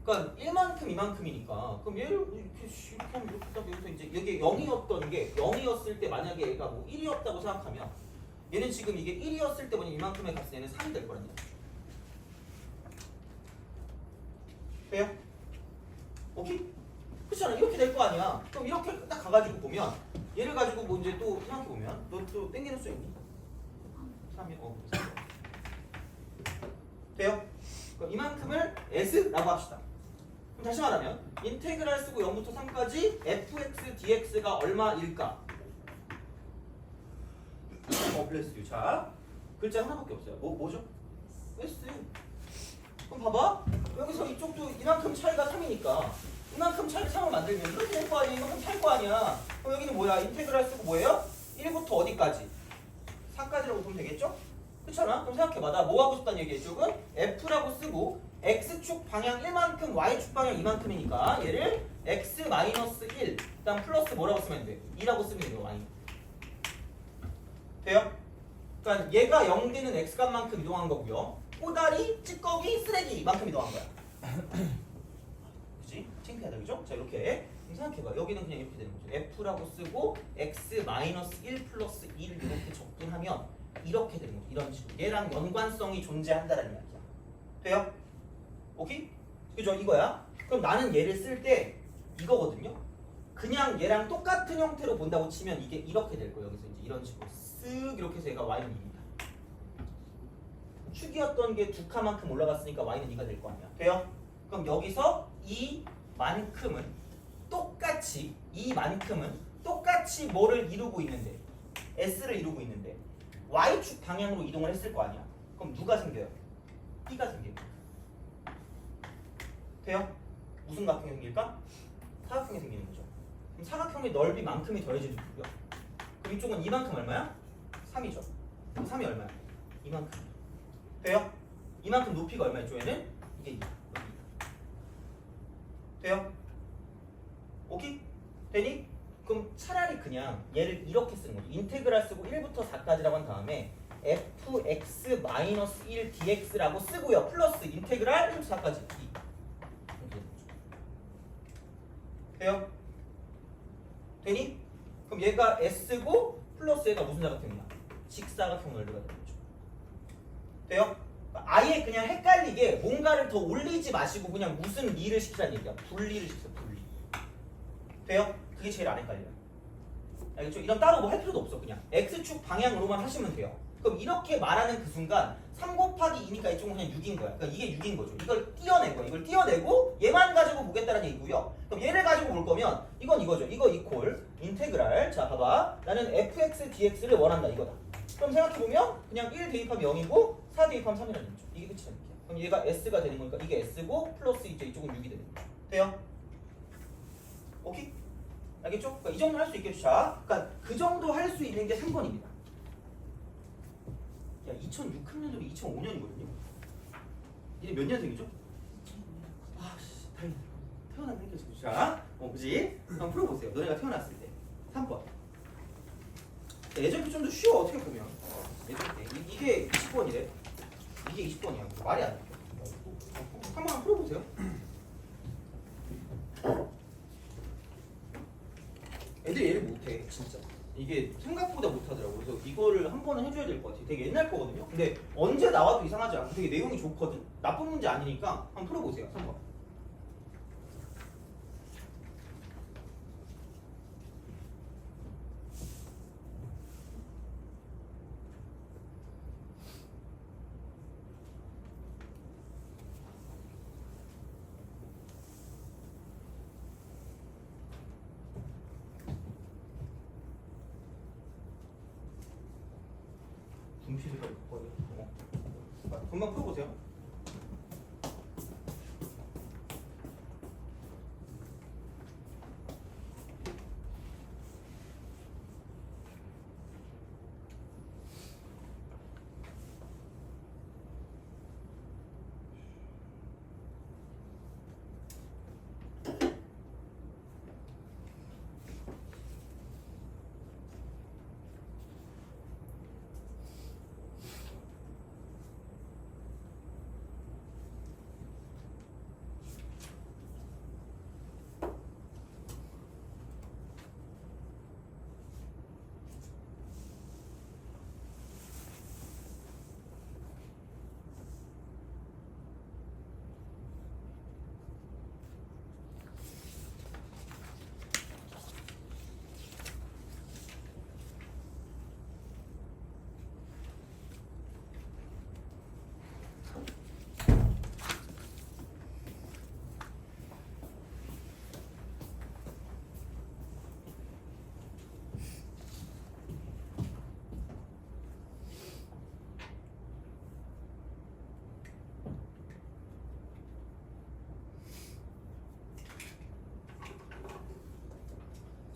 그러니까 1만큼 2만큼이니까 그럼 얘를 이렇게 하면 이렇게 딱 여기서 이제 여기 0이었던 게 0이었을 때 만약에 얘가 뭐 1이었다고 생각하면 얘는 지금 이게 1이었을 때 보니 이만큼의 값은 얘는 3이 될 거란 얘기야. 돼요? 오케이? 그렇잖아. 이렇게 될 거 아니야. 그럼 이렇게 딱 가가지고 보면 얘를 가지고 뭐 이제 또 생각해 보면 너 또 땡기는 수 있니? 3이 돼요? 그럼 이만큼을 s라고 합시다. 그럼 다시 말하면 인테그랄 쓰고 0부터 3까지 fx dx가 얼마일까? 블레스 유. 자, 글자 하나밖에 없어요. 뭐죠? S. 그럼 봐봐. 여기서 이쪽도 이만큼 차이가 3이니까 이만큼 차이가 3을 만들면 이렇게 될 거 아니야. 이만큼 차일 거 아니야. 그럼 여기는 뭐야? 인테그랄 쓰고 뭐예요? 1부터 어디까지? 4까지라고 보면 되겠죠? 그렇잖아? 그럼 생각해봐. 나 뭐 하고 싶다는 얘기야? 이쪽은 F라고 쓰고 X축 방향 1만큼 Y축 방향 2만큼이니까 얘를 X-1 그다음 플러스 뭐라고 쓰면 돼? 2라고 쓰면 돼요. Y 돼요? 그러니까 얘가 0 되는 X값만큼 이동한 거고요. 꼬다리, 찌꺼기, 쓰레기만큼 이동한 거야. 그치? 창피하다 그죠? 자 이렇게 생각해봐. 여기는 그냥 이렇게 되는 거죠. F라고 쓰고 X-1 플러스 2를 이렇게 적분하면 이렇게 되는 거죠. 이런 식으로. 얘랑 연관성이 존재한다라는 이야기야. 돼요? 오케이? 그죠? 이거야. 그럼 나는 얘를 쓸 때 이거거든요. 그냥 얘랑 똑같은 형태로 본다고 치면 이게 이렇게 될 거예요. 여기서 이제 이런 식으로 쓱 이렇게 해서 얘가 y는 2입니다. 축이었던 게 두 칸만큼 올라갔으니까 y는 2가 될 거 아니야. 돼요? 그럼 여기서 이만큼은 똑같이 뭐를 이루고 있는데 s를 이루고 있는데 y축 방향으로 이동을 했을 거 아니야. 그럼 누가 생겨요? b가 생겨요. 돼요? 무슨 각형이 생길까? 사각형이 생기는 거죠. 그럼 사각형의 넓이만큼이 더해지는 거고요. 그럼 이쪽은 이만큼 얼마야? 3이죠. 그럼 3이 얼마야? 이만큼. 돼요? 이만큼 높이가 얼마야? 이쪽에는? 이게 2. 돼요? 오케이? 되니? 그럼 차라리 그냥 얘를 이렇게 쓰는 거죠. 인테그랄 쓰고 1부터 4까지라고 한 다음에 fx-1 dx라고 쓰고요. 플러스 인테그랄 1부터 4까지 2. 돼요? 되니? 그럼 얘가 s고 플러스 얘가 무슨 사각형이야? 직사각형 넓이가 되는 거죠. 돼요? 아예 그냥 헷갈리게 뭔가를 더 올리지 마시고 그냥 무슨 리를 시키라는 얘기야. 분리를 시켜. 분리. 돼요? 그게 제일 안 헷갈려요. 알겠죠? 이런 따로 뭐 할 필요도 없어. 그냥 x축 방향으로만 하시면 돼요. 그럼 이렇게 말하는 그 순간 3 곱하기 2니까 이쪽은 그냥 6인 거야. 그러니까 이게 6인 거죠. 이걸 띄어낸 거야. 이걸 띄어내고 얘만 가지고 보겠다는 얘기고요. 그럼 얘를 가지고 볼 거면 이건 이거죠. 이거 이퀄 인테그랄. 자 봐봐. 나는 fx dx를 원한다 이거다. 그럼 생각해보면 그냥 1 대입하면 0이고 4 대입하면 3이라는 거죠. 이게 끝이라는 얘기야. 그럼 얘가 s가 되는 거니까 이게 s고 플러스 이제 이쪽은 6이 되는 거야. 돼요? 오케이? 알겠죠? 그러니까 이 정도 할 수 있겠죠. 자, 그러니까 그 정도 할 수 있는 게 3번입니다. 야, 2006학년도로 2005년이거든요. 얘네 몇 년생이죠? 아씨, 다행이다. 태어난 게 지금. 자, 그지? 한번 풀어보세요. 너네가 태어났을 때 3번. 예전 게 좀 더 쉬워 어떻게 보면. 예전 게 이게 20번이래. 이게 20번이야. 말이 안 돼. 한번 풀어보세요. 애들이 얘를 못해 진짜. 이게 생각보다 못하더라고. 그래서 이거를 한 번은 해줘야 될 것 같아. 되게 옛날 거거든요. 근데 언제 나와도 이상하지 않고 되게 내용이 좋거든. 나쁜 문제 아니니까 한번 풀어보세요. 3번. 분필이가 있거든요. 금방 풀어보세요.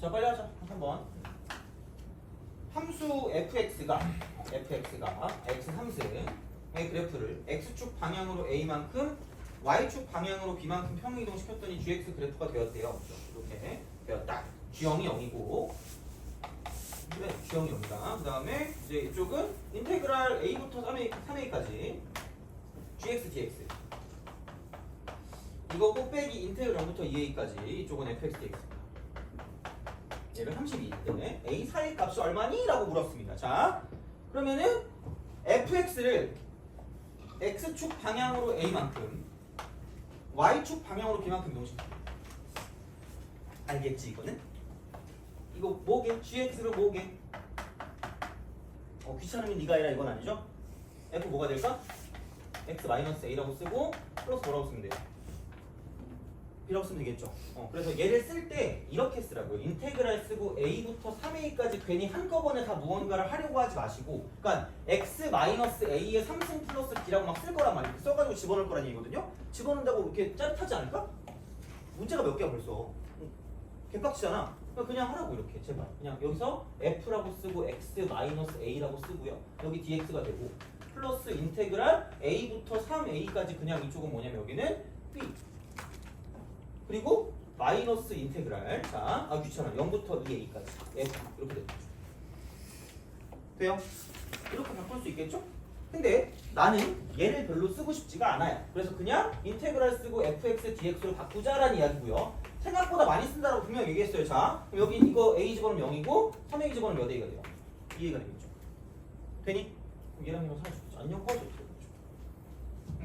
자 빨리 하자. 한번. 함수 fx가 x 함수의 그래프를 x축 방향으로 a만큼 y축 방향으로 b만큼 평행이동 시켰더니 gx 그래프가 되었대요. 이렇게 되었다. g형이 0이고 그래 g형이 0이다. 그 다음에 이제 이쪽은 인테그랄 a부터 3a까지 gx dx 이거 곱빼기 인테그랄 0부터 2a까지 이쪽은 fx dx 얘를 32이기 때문에 a 사이 값이 얼마니? 라고 물었습니다. 자 그러면은 fx를 x축 방향으로 a만큼 y축 방향으로 b만큼 이동시켜. 알겠지 이거는? 이거 뭐게? gx로 뭐게? 귀찮으면 네가 해라 이건 아니죠? f 뭐가 될까? x-a라고 쓰고 플러스 뭐라고 쓰면 돼요? b라고 쓰면 되겠죠? 그래서 얘를 쓸 때 이렇게 쓰라고요. 인테그랄 쓰고 a부터 3a까지 괜히 한꺼번에 다 무언가를 하려고 하지 마시고 그러니까 x-a의 3승 플러스 b라고 막 쓸 거란 말이에요. 써가지고 집어넣을 거란 얘기거든요? 집어넣는다고 이렇게 짜릿하지 않을까? 문제가 몇 개야 벌써. 개빡치잖아. 그냥 하라고 이렇게 제발. 그냥 여기서 f라고 쓰고 x-a라고 쓰고요. 여기 dx가 되고 플러스 인테그랄 a부터 3a까지 그냥 이쪽은 뭐냐면 여기는 b 그리고 마이너스 인테그랄 귀찮아 0부터 2a까지 f 이렇게 되는 거죠. 돼요? 이렇게 바꿀 수 있겠죠? 근데 나는 얘를 별로 쓰고 싶지가 않아요. 그래서 그냥 인테그랄 쓰고 fx dx로 바꾸자라는 이야기고요. 생각보다 많이 쓴다라고 분명히 얘기했어요. 자 그럼 여기 이거 a 집어넣으면 0이고 3a 집어넣으면 몇 a가 돼요? 2a가 되겠죠. 되니? 그럼 얘랑 얘랑 사라졌죠. 안녕 꺼져.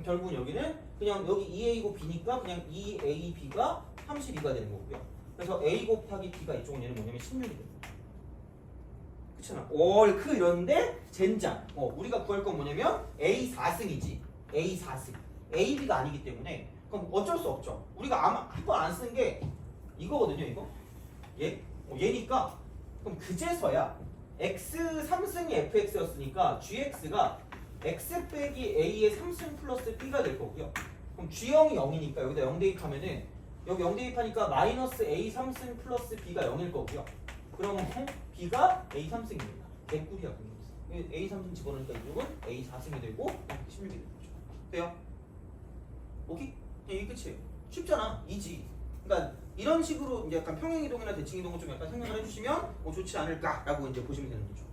결국은 여기는 그냥 여기 2a고 b니까 그냥 2ab가 32가 되는 거고요. 그래서 a 곱하기 b가 이쪽은 얘는 뭐냐면 16이 됩니다. 그렇잖아. 옳크 이러는데 젠장. 우리가 구할 건 뭐냐면 a 4승이지. a 4승. ab가 아니기 때문에 그럼 어쩔 수 없죠. 우리가 아마 한 번 안 쓴 게 이거거든요. 이거. 얘니까 그럼 그제서야 x 3승이 fx였으니까 gx가 x 빼기 a의 3승 플러스 b가 될 거고요. 그럼 g형이 0이니까 여기다 0 대입하면은 여기 0 대입하니까 마이너스 a 3승 플러스 b가 0일 거고요. 그러면 b가 a 3승입니다. 개꿀이야. a 3승 집어넣으니까 이쪽은 a 4승이 되고 16이 되는 거죠. 돼요? 오케이? 이게 끝이에요. 쉽잖아. 이지. 그러니까 이런 식으로 이제 약간 평행이동이나 대칭이동을 좀 약간 생각을 해주시면 좋지 않을까라고 이제 보시면 되는 거죠.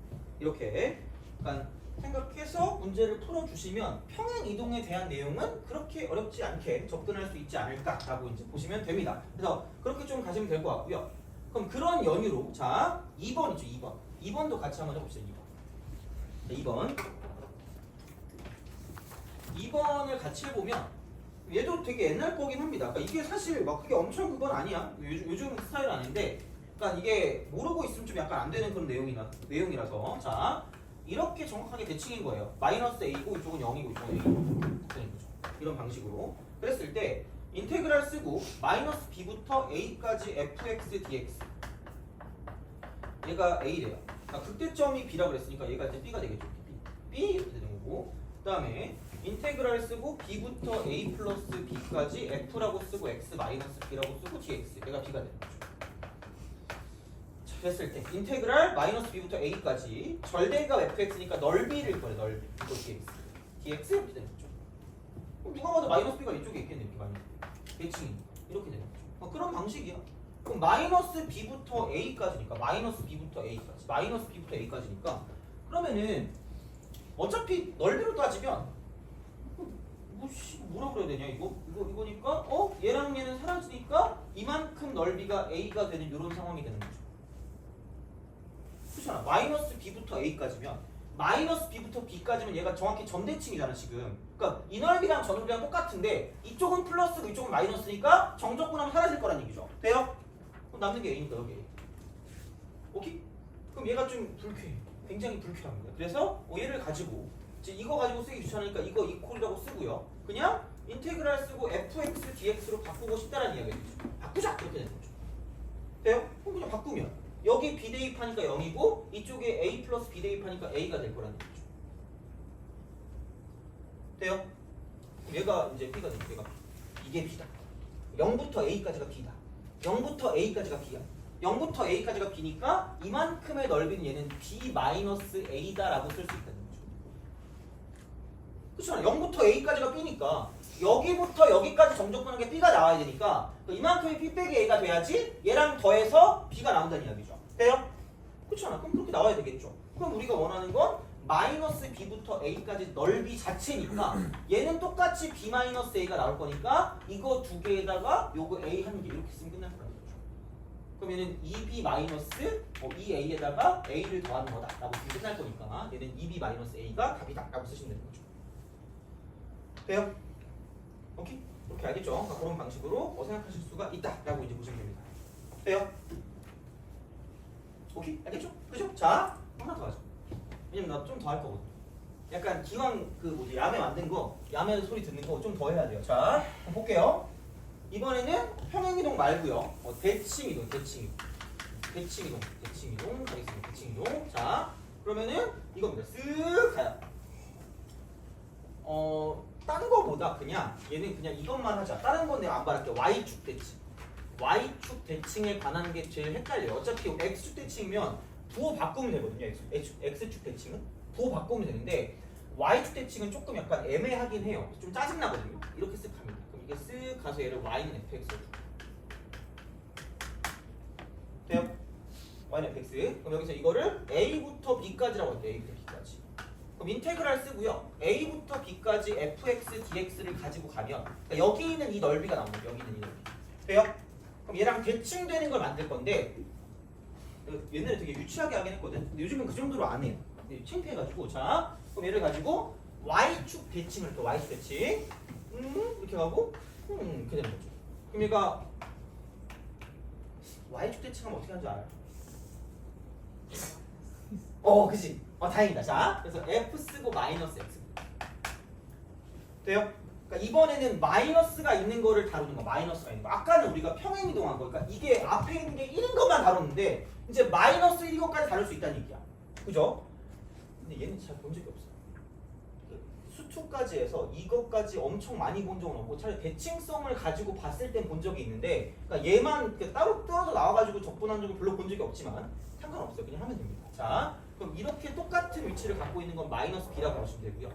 이렇게 약간 생각해서 문제를 풀어주시면 평행이동에 대한 내용은 그렇게 어렵지 않게 접근할 수 있지 않을까라고 이제 보시면 됩니다. 그래서 그렇게 좀 가시면 될 것 같고요. 그럼 그런 연유로 자 2번이죠. 2번. 2번도 같이 한번 해봅시다. 2번. 2번을 같이 해보면 얘도 되게 옛날 거긴 합니다. 그러니까 이게 사실 막 그게 엄청 그건 아니야. 요즘 스타일 아닌데 그러니까 이게 모르고 있으면 좀 약간 안 되는 그런 내용이라서 자 이렇게 정확하게 대칭인 거예요. 마이너스 a고 이쪽은 0이고 이쪽은 a고 되는 거죠. 이런 방식으로 그랬을 때 인테그랄 쓰고 마이너스 b부터 a까지 fx dx 얘가 a래요. 극대점이 b라고 그랬으니까 얘가 이제 b가 되겠죠. b 이렇게 되는 거고 그 다음에 인테그랄 쓰고 b부터 a 플러스 b까지 f라고 쓰고 x 마이너스 b라고 쓰고 dx 얘가 b가 되는 거죠. 됐을 때 인테그랄 마이너스 b부터 a까지 절대가 fx니까 넓이를 거래. 넓이 이거 dx dx 이렇게 되는 거죠. 누가 봐도 마이너스 b가 이쪽에 있겠네. 이렇게 마이너스 대칭이 이렇게 되는 거죠. 그런 방식이야. 그럼 마이너스 b부터 a까지니까 마이너스 b부터 a까지니까 그러면은 어차피 넓이로 따지면 뭐라 그래야 되냐 이거니까 얘랑 얘는 사라지니까 이만큼 넓이가 a가 되는 이런 상황이 되는 거죠. 그렇잖아. 마이너스 b부터 a까지면 마이너스 b부터 b까지면 얘가 정확히 점대칭이잖아 지금. 그러니까 이 넓이랑 저 넓이랑 똑같은데 이쪽은 플러스고 이쪽은 마이너스니까 정적분하면 사라질 거란 얘기죠. 돼요? 그럼 남는 게 a니까 여기 a. 오케이? 그럼 얘가 좀 불쾌해. 굉장히 불쾌합니다. 그래서 얘를 가지고 이거 가지고 쓰기 귀찮으니까 이거 이퀄이라고 쓰고요. 그냥 인테그랄 쓰고 fx dx로 바꾸고 싶다라는 이야기죠. 바꾸자 이렇게 되는 거죠. 돼요? 그럼 그냥 바꾸면 여기 b 대입하니까 0이고 이쪽에 a 플러스 b 대입하니까 a가 될 거라는 거죠. 돼요? 얘가 이제 b가 되니까 이게 b다. 0부터 a까지가 b다. 0부터 a까지가 b야. 0부터 a까지가 b니까 이만큼의 넓이는 얘는 b-a다라고 쓸 수 있다는 거죠. 그렇잖아. 0부터 a까지가 b니까 여기부터 여기까지 정적분한 b가 나와야 되니까 이만큼이 b 빼기 a가 돼야지 얘랑 더해서 b가 나온다는 이야기죠. 돼요? 그렇잖아. 그럼 그렇게 나와야 되겠죠. 그럼 우리가 원하는 건 마이너스 b부터 a까지 넓이 자체니까 얘는 똑같이 b-a가 나올 거니까 이거 두 개에다가 요거 a 한 개 이렇게 쓰면 끝날 거라는 거죠. 그럼 얘는 2b 마이너스 2a에다가 a를 더하는 거다 라고 쓰면 끝날 거니까 얘는 2b 마이너스 a가 답이다 라고 쓰시면 되는 거죠. 돼요? 오케이? 이렇게 알겠죠? 그러니까 그런 방식으로 생각하실 수가 있다 라고 이제 보시면 됩니다. 돼요? 오케이? 알겠죠? 그죠? 자, 하나 더 하죠. 왜냐면 나 좀 더 할 거거든. 약간 기왕 그 뭐지 야매 만든 거, 야매 소리 듣는 거 좀 더 해야 돼요. 자, 한번 볼게요. 이번에는 평행이동 말고요. 대칭이동 가겠습니다. 대칭이동. 자, 그러면은 이겁니다. 쓱 가요. 다른 거보다 그냥 얘는 그냥 이것만 하자. 다른 건 내가 안 말할게. Y축 대칭. Y축 대칭에 관한 게 제일 헷갈려요. 어차피 X축 대칭이면 부호 바꾸면 되거든요. X축 대칭은 부호 바꾸면 되는데 Y축 대칭은 조금 약간 애매하긴 해요. 좀 짜증나거든요. 이렇게 쓱 갑니다. 그럼 이게 쓱 가서 얘를 Y는 fx로 줘. 돼요? Y는 fx. 그럼 여기서 이거를 A부터 B까지라고 할게요. A부터 B까지. 그럼 인테그랄 쓰고요. A부터 B까지 fx, dx를 가지고 가면 그러니까 여기 있는 이 넓이가 나옵니다. 여기 있는 이 넓이. 돼요? 그럼 얘랑 대칭되는 걸 만들 건데 옛날에 되게 유치하게 하긴 했거든. 근데 요즘은 그 정도로 안 해요. 근데 창피해가지고 자 그럼 얘를 가지고 y축 대칭을 또 y축 대칭 이렇게 가고 이렇게 되는 거죠. 그럼 얘가 y축 대칭하면 어떻게 하는 줄 알아요? 그치? 다행이다. 자 그래서 f 쓰고 마이너스 x 돼요? 그러니까 이번에는 마이너스가 있는 거를 다루는 거. 마이너스가 있는 거. 아까는 우리가 평행이동한 거. 그러니까 이게 앞에 있는 게 1인 것만 다뤘는데 이제 마이너스 1인 것까지 다룰 수 있다는 얘기야. 그죠? 근데 얘는 잘 본 적이 없어. 수투까지 해서 이것까지 엄청 많이 본 적은 없고 차라리 대칭성을 가지고 봤을 땐 본 적이 있는데 그러니까 얘만 따로 떨어져 나와가지고 적분한 적은 별로 본 적이 없지만 상관없어요. 그냥 하면 됩니다. 자 그럼 이렇게 똑같은 위치를 갖고 있는 건 마이너스 b라고 보시면 되고요.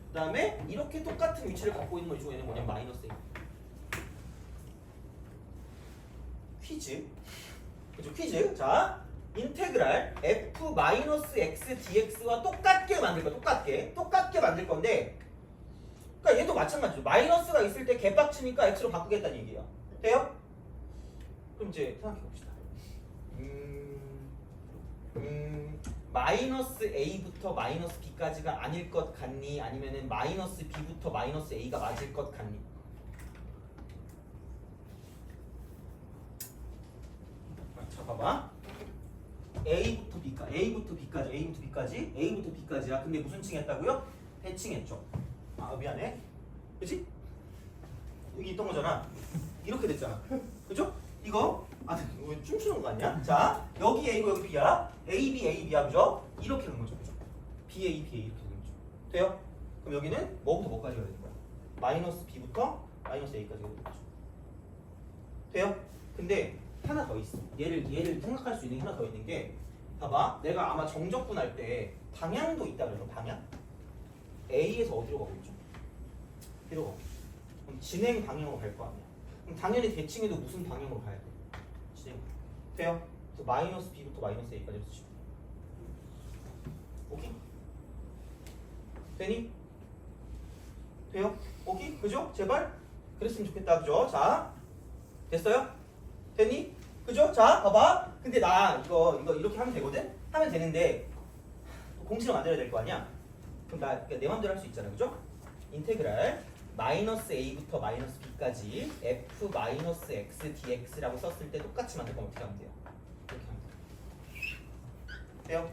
그 다음에 이렇게 똑같은 위치를 갖고 있는 것 중에는 뭐냐면 마이너스 a. 퀴즈. 그죠? 퀴즈. 자, 인테그랄 f-x dx와 똑같게 만들 거야. 똑같게 만들 건데 그러니까 얘도 마찬가지죠. 마이너스가 있을 때 개빡치니까 x로 바꾸겠다는 얘기예요. 돼요? 그럼 이제 생각해 봅시다. 마이너스 a부터 마이너스 b까지가 아닐 것 같니? 아니면은 마이너스 b부터 마이너스 a가 맞을 것 같니? 자 봐봐. a부터 b까지야. 근데 무슨 층 했다고요? 대칭했죠. 미안해. 그치? 여기 있던 거잖아. 이렇게 됐잖아. 그죠? 이거 왜 춤추는 거 같냐? 자 여기 a고 여기 b야. AB야 그죠? 이렇게 되는 거죠. 그죠? BA 이렇게 되는 거죠. 돼요? 그럼 여기는 뭐부터 뭐까지 가야 되는 거야? 마이너스 b부터 마이너스 a까지 가야 되는 거죠. 돼요? 근데 하나 더 있어. 얘를 생각할 수 있는 게 하나 더 있는 게 봐봐. 내가 아마 정적분할 때 방향도 있다 그래서 방향 A에서 어디로 가고 있죠? B로 가고 있죠. 그럼 진행 방향으로 갈 거 아니야. 그럼 당연히 대칭에도 무슨 방향으로 가야 돼? 진행. 돼요? 그래서 마이너스 B부터 마이너스 A까지 쓰시면 돼요. 오케이? 되니? 돼요? 오케이? 그죠? 제발? 그랬으면 좋겠다. 그죠? 자 됐어요? 됐니? 그죠? 자 봐봐. 근데 나 이거 이렇게 하면 되거든? 하면 되는데 공식을 만들어야 될 거 아니야? 그럼 나 내 맘대로 할 수 있잖아. 그죠? 인테그랄 마이너스 a부터 마이너스 b까지 f 마이너스 x dx라고 썼을 때 똑같이 만들 거면 어떻게 하면 돼요? 이렇게 하면 돼요?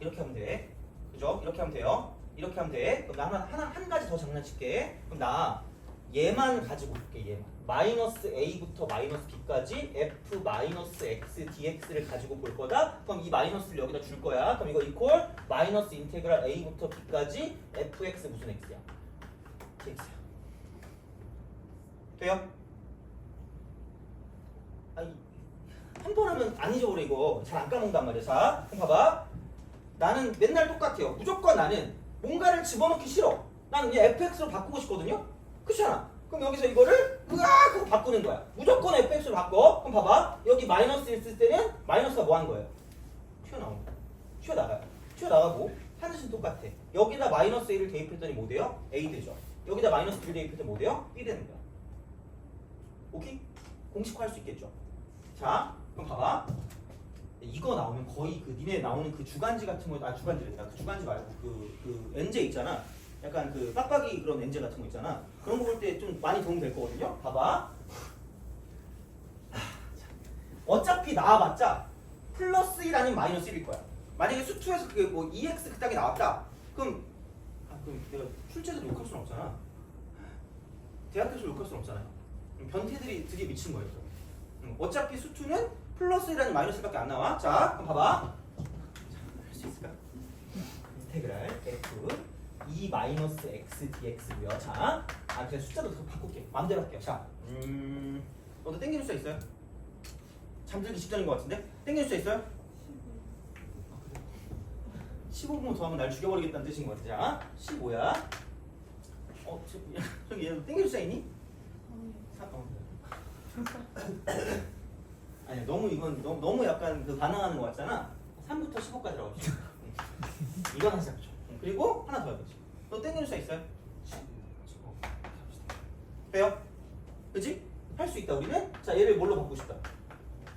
이렇게 하면 돼. 그죠? 이렇게 하면 돼요. 이렇게 하면 돼. 그럼 나 한 가지 더 장난칠게. 그럼 나 얘만 가지고 올게. 얘만 마이너스 a부터 마이너스 b까지 f 마이너스 x dx를 가지고 볼 거다. 그럼 이 마이너스를 여기다 줄 거야. 그럼 이거 이퀄 마이너스 인테그랄 a부터 b까지 fx 무슨 x야? dx야. 돼요? 아니 한 안 잊어버려 이거. 잘 안 까먹는단 말이야. 자, 그럼 봐봐. 나는 맨날 똑같아요. 무조건 나는 뭔가를 집어넣기 싫어. 나는 그냥 fx로 바꾸고 싶거든요. 그렇잖아. 그럼 여기서 이거를 으악 하고 바꾸는 거야. 무조건 fx로 바꿔. 그럼 봐봐. 여기 마이너스 있을 때는 마이너스가 뭐 하는 거예요? 튀어나오는 거야. 튀어나가요. 튀어나가고 하는 식 똑같아. 여기다 마이너스 a를 대입했더니 뭐 돼요? a 되죠. 여기다 마이너스 b를 대입했더니 뭐 돼요? b 되는 거야. 오케이? 공식화할 수 있겠죠. 자, 그럼 봐봐. 이거 나오면 거의 그 니네 나오는 그 주간지 같은 거, 주간지랬다. 그 주간지 말고 그 엔제 있잖아. 약간 그 빡빡이 그런 엔제 같은 거 있잖아. 그런 거 볼 때 좀 많이 도움이 될 거거든요. 봐봐. 어차피 나와봤자 플러스 1 아니면 마이너스 1일 거야. 만약에 수투에서 그게 뭐 2x 그딱이 나왔다. 그럼 내가 출제에서 욕할 수는 없잖아. 대학교에서 욕할 수는 없잖아요. 변태들이 드디어 미친 거예요. 어차피 수투는 플러스 1 아니면 마이너스 1밖에 안 나와. 자, 그럼 봐봐. 할 수 있을까? 인테그랄 f 2 마이너스 x dx고요. 자, 그냥 숫자도 더 바꿀게. 마음대로 할게요. 자, 너도 땡기는 숫자 있어요? 잠들기 직전인 것 같은데? 땡기는 숫자 있어요? 15분 더 하면 날 죽여버리겠다는 뜻인 것 같아. 자, 15야. 저기 얘 땡기는 숫자 있니? 아니 너무 이건 너무 약간 그 반항하는 것 같잖아. 3부터 15까지라고 합시다. 이건 하자. 그리고 하나 더 해보지. 너 땡기는 숫자 있어요? 빼요? 그치? 할 수 있다 우리는. 자, 얘를 뭘로 바꾸고 싶다?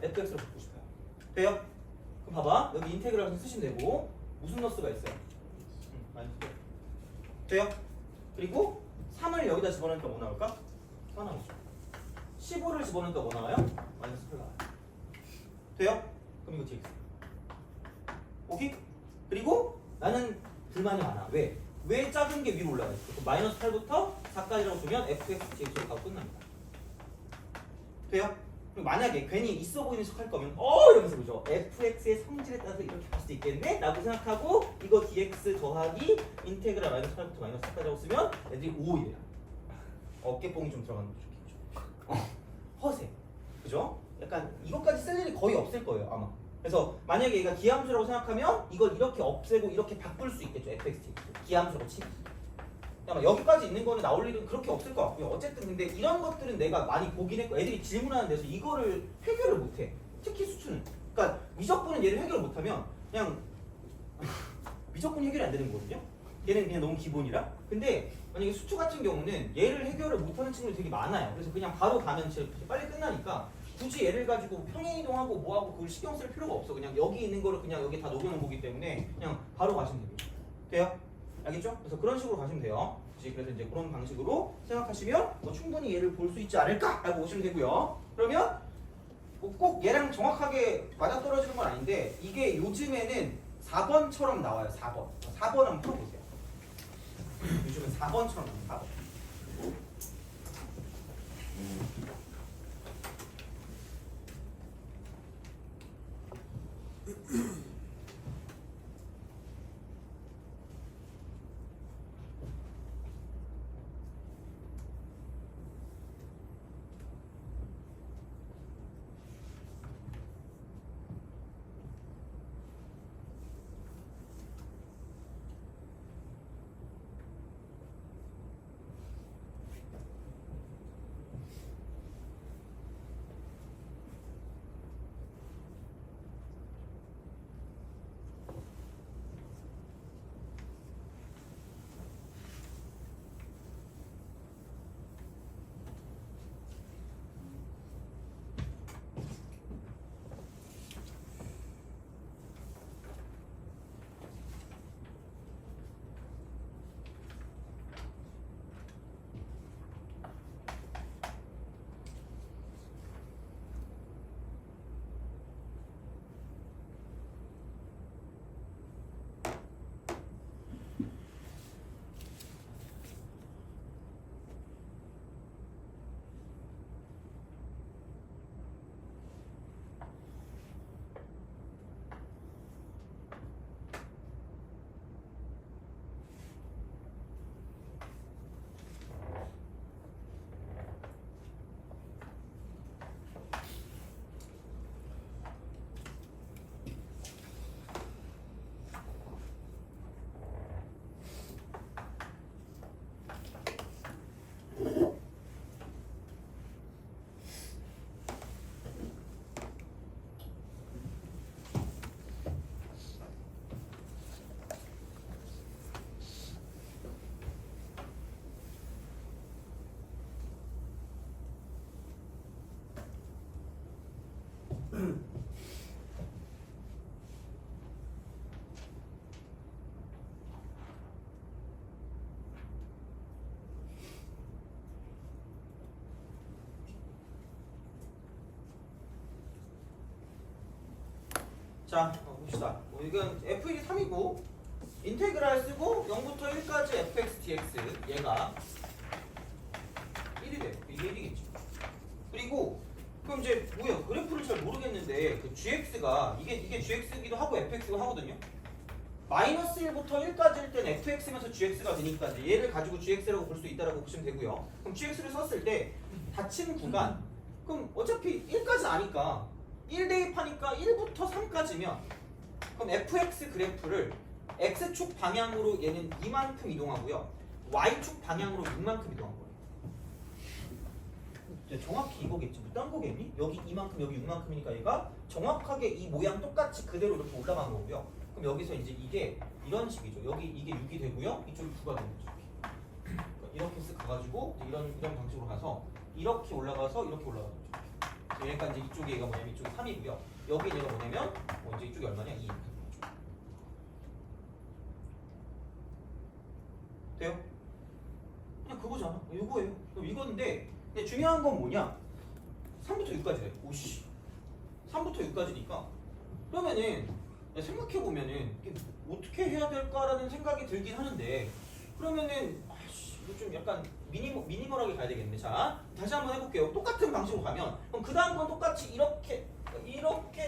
fx로 바꾸고 싶다. 돼요? 그럼 봐봐. 여기 인테그랄 쓰시면 되고 무슨 너스가 있어요? 마이너스. 돼요? 그리고 3을 여기다 집어넣으니까 뭐 나올까? 4 나오죠. 15를 집어넣으니까 뭐 나와요? 마이너스 8 나와요. 돼요? 그럼 이거 dx. 오케이? 그리고 나는 불만이 많아. 왜? 왜 작은 게 위로 올라가 있어? 그럼 마이너스 8부터 4까지라고 주면 fx dx로 가고 끝납니다. 돼요? 그럼 만약에 괜히 있어 보이는 척 할 거면 이러면서 그죠? fx의 성질에 따라서 이렇게 볼 수도 있겠네? 라고 생각하고 이거 dx 더하기 인테그랄 마이너스 8부터 마이너스 4까지라고 쓰면 애들이 5이래요. 어깨뽕이 좀 들어가는 거 좋겠죠. 허세. 그죠? 약간 이것까지 쓸 일이 거의 없을 거예요 아마. 그래서 만약에 얘가 기함수라고 생각하면 이걸 이렇게 없애고 이렇게 바꿀 수 있겠죠. fx 기함수라고 치면. 아마 여기까지 있는 거는 나올 일은 그렇게 없을 것 같고요. 어쨌든 근데 이런 것들은 내가 많이 보긴 했고 애들이 질문하는 데서 이거를 해결을 못해. 특히 수투는. 그러니까 미적분은 얘를 해결을 못하면 그냥 미적분이 해결이 안 되는 거거든요. 얘는 그냥 너무 기본이라. 근데 만약에 수투 같은 경우는 얘를 해결을 못하는 친구들이 되게 많아요. 그래서 그냥 바로 가면 제일 빨리 끝나니까 굳이 얘를 가지고 평행이동하고 뭐하고 그걸 신경 쓸 필요가 없어. 그냥 여기 있는 거를 그냥 여기 다 녹여놓은 거기 때문에 그냥 바로 가시면 됩니다. 돼요? 알겠죠? 그래서 그런 식으로 가시면 돼요. 그래서 이제 그런 방식으로 생각하시면 충분히 얘를 볼 수 있지 않을까라고 보시면 되고요. 그러면 꼭 얘랑 정확하게 맞아떨어지는 건 아닌데 이게 요즘에는 4번처럼 나와요. 4번. 4번 한번 풀어보세요. 요즘은 4번처럼 나와요. 4번. 자 봅시다. 이건 f1이 3이고 인테그랄 쓰고 0부터 1까지 fx dx 얘가 1이 돼요. 이게 1이겠죠. 그리고 그럼 이제 뭐야 그래프를 잘 모르겠는데 그 gx가 이게 gx기도 하고 fx기도 하거든요. 마이너스 1부터 1까지일 땐 fx면서 gx가 되니까 이제 얘를 가지고 gx라고 볼 수 있다라고 보시면 되고요. 그럼 gx를 썼을 때 닫힌 구간 그럼 어차피 1까지 아니까 1 대입하니까 1부터 3까지면 그럼 fx 그래프를 x축 방향으로 얘는 이만큼 이동하고요. y축 방향으로 6만큼 이동한 거예요. 정확히 이거겠지. 뭐 딴 거겠니? 여기 이만큼 여기 6만큼이니까 얘가 정확하게 이 모양 똑같이 그대로 이렇게 올라간 거고요. 그럼 여기서 이제 이게 이런 식이죠. 여기 이게 6이 되고요. 이쪽이 9가 되는 거죠. 그러니까 이렇게 쓱 가가지고 이런 방식으로 가서 이렇게 올라가서 이렇게 올라가는 거죠. 그러니까 이제 이쪽에 얘가 뭐냐면 이쪽이 3이고요. 여기 얘가 뭐냐면 이제 이쪽이 얼마냐? 2. 돼요? 그냥 그거잖아. 이거예요. 그럼 이건데 근데 중요한 건 뭐냐? 3부터 6까지래. 오씨. 3부터 6까지니까 그러면은 생각해보면은 이게 어떻게 해야 될까라는 생각이 들긴 하는데 그러면은 아씨 이거 좀 약간 미니멀하게 가야 되겠네. 자 다시 한번 해볼게요. 똑같은 방식으로 가면 그럼 그 다음 건 똑같이 이렇게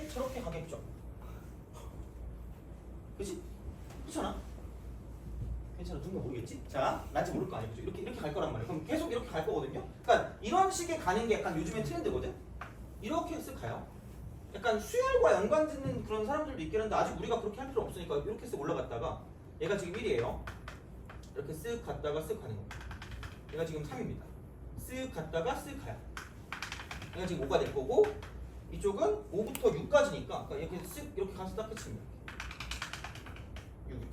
저렇게 가겠죠. 그치? 그렇잖아. 괜찮아. 누군가 모르겠지? 자 난지 모를 거 아니죠. 이렇게 갈 거란 말이야. 그럼 계속 이렇게 갈 거거든요. 그러니까 이런 식의 가는 게 약간 요즘에 트렌드거든. 이렇게 쓱 가요. 약간 수열과 연관짓는 그런 사람들도 있긴 한데 아직 우리가 그렇게 할 필요 없으니까 이렇게 쓱 올라갔다가 얘가 지금 1이에요. 이렇게 쓱 갔다가 쓱 가는 겁니다. 얘가 지금 3입니다. 쓱 갔다가 쓱 가요. 얘가 지금 5가 될 거고 이쪽은 5부터 6까지니까 그러니까 이렇게 쓱 이렇게 가서 딱 끝입니다. 6이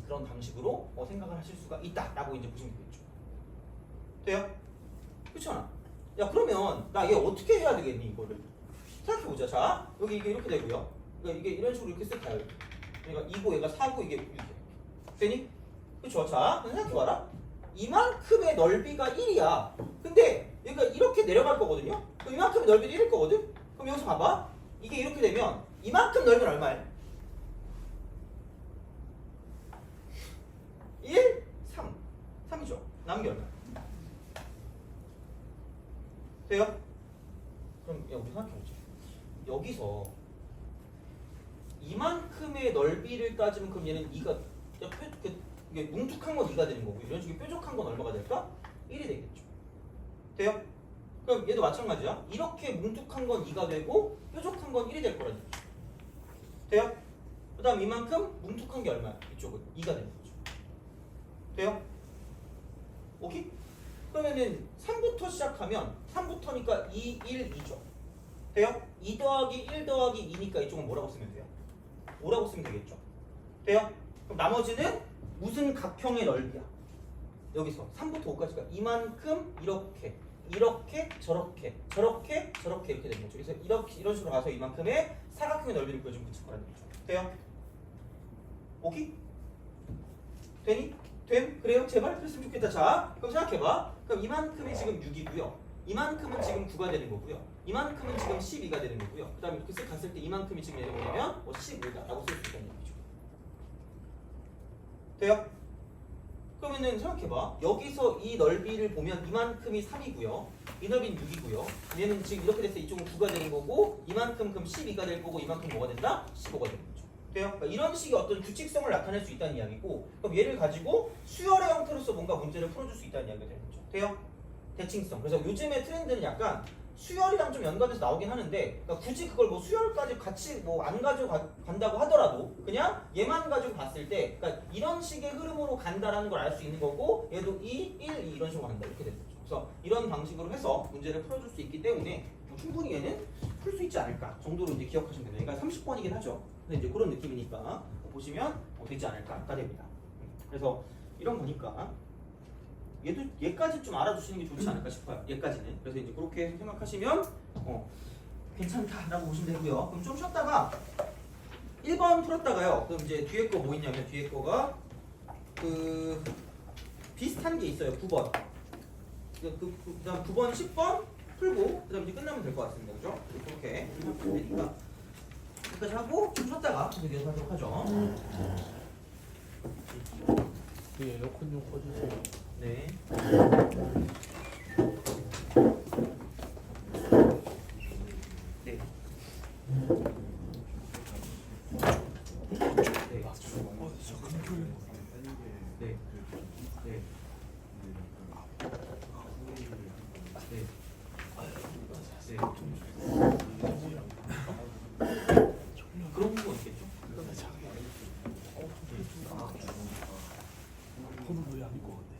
그런 방식으로 생각을 하실 수가 있다라고 이제 보시면 되겠죠. 돼요? 그렇지 않아? 야 그러면 나 얘 어떻게 해야 되겠니 이거를? 생각해보자. 자 여기 이게 이렇게 되고요. 그러니까 이게 이런 식으로 이렇게 쓱 가요. 그러니까 2고 얘가 4고 이게 6이야. 되니? 그쵸? 자 생각해봐라. 이만큼의 넓이가 1이야. 근데 얘가 이렇게 내려갈 거거든요. 그럼 이만큼의 넓이도 1일 거거든? 그럼 여기서 봐봐. 이게 이렇게 되면 이만큼 넓이는 얼마야? 1, 3. 3이죠. 남은 게 얼마야? 돼요? 그럼 야 우리 생각해보자. 여기서 이만큼의 넓이를 따지면 그럼 얘는 2가 이게 뭉툭한 건 2가 되는 거고 이런 식의 뾰족한 건 얼마가 될까? 1이 되겠죠. 돼요? 그럼 얘도 마찬가지야. 이렇게 뭉툭한 건 2가 되고 뾰족한 건 1이 될 거라는 거죠. 돼요? 그 다음 이만큼 뭉툭한 게 얼마야? 이쪽은 2가 되는 거죠. 돼요? 오케이? 그러면은 3부터 시작하면 3부터니까 2, 1, 2죠. 돼요? 2 더하기 1 더하기 2니까 이쪽은 뭐라고 쓰면 돼요? 5라고 쓰면 되겠죠. 돼요? 그럼 나머지는 무슨 각형의 넓이야? 여기서 3부터 5까지가 이만큼 이렇게 저렇게 이렇게 되는 거죠. 그래서 이런 식으로 가서 이만큼의 사각형의 넓이를 보여주면 붙일 거라는 거죠. 돼요? 오케이? 되니? 됨? 그래요? 제발 그랬으면 좋겠다. 자, 그럼 생각해봐. 그럼 이만큼이 지금 6이고요. 이만큼은 지금 9가 되는 거고요. 이만큼은 지금 12가 되는 거고요. 그 다음에 이렇게 쓱 갔을 때 이만큼이 지금 얘가 뭐냐면 15다라고 쓸 수 있다는 얘기죠. 돼요? 그러면은 생각해봐. 여기서 이 넓이를 보면 이만큼이 3이고요. 이 넓이는 6이고요. 얘는 지금 이렇게 돼서 이쪽은 9가 되는 거고 이만큼 그럼 12가 될 거고 이만큼 뭐가 된다? 15가 되는 거죠. 돼요? 그러니까 이런 식의 어떤 규칙성을 나타낼 수 있다는 이야기고 그럼 얘를 가지고 수열의 형태로서 뭔가 문제를 풀어줄 수 있다는 이야기가 되는 거죠. 돼요? 대칭성. 그래서 요즘의 트렌드는 약간 수열이랑 좀 연관돼서 나오긴 하는데 그러니까 굳이 그걸 뭐 수열까지 같이 뭐 안 가지고 간다고 하더라도 그냥 얘만 가지고 봤을 때 그러니까 이런 식의 흐름으로 간다라는 걸 알 수 있는 거고 얘도 2, 1, 2 이런 식으로 간다 이렇게 되는 거죠. 그래서 이런 방식으로 해서 문제를 풀어줄 수 있기 때문에 뭐 충분히 얘는 풀 수 있지 않을까 정도로 이제 기억하시면 됩니다. 그러니까 30번이긴 하죠. 근데 이제 그런 느낌이니까 보시면 되지 않을까가 됩니다. 그래서 이런 거니까 얘까지 좀 알아두시는 게 좋지 않을까 싶어요. 얘까지는. 그래서 이제 그렇게 생각하시면 괜찮다라고 보시면 되고요. 그럼 좀 쉬었다가 1번 풀었다가요. 그럼 이제 뒤에 거 뭐 있냐면 뒤에 거가 그 비슷한 게 있어요. 9번. 그다음 9번, 10번 풀고 그다음 이제 끝나면 될 것 같습니다. 그죠? 그렇게 되니까 여기까지 하고 좀 쉬었다가 계속 연습하도록 하죠. 그 에어컨 좀 꺼주세요. 네. 네. 네. 네. 네. 그런 거 있겠죠? 톤은 왜안 입고 갔네?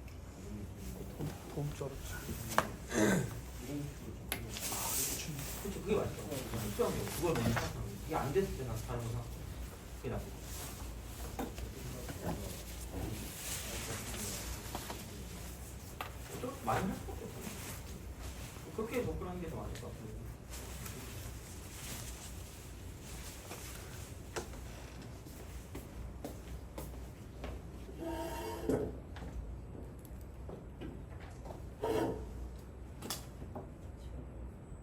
톤 쩔었지. 그치, 그게 맞죠. 실수하면 그걸 먼저 생각하는 거지. 이게 안 됐을 때는 다른 거 생각. 그게 낫고. 좀 많이 할 수밖에 없어. 그렇게 접근하는 게 더 맞을 것 같아요.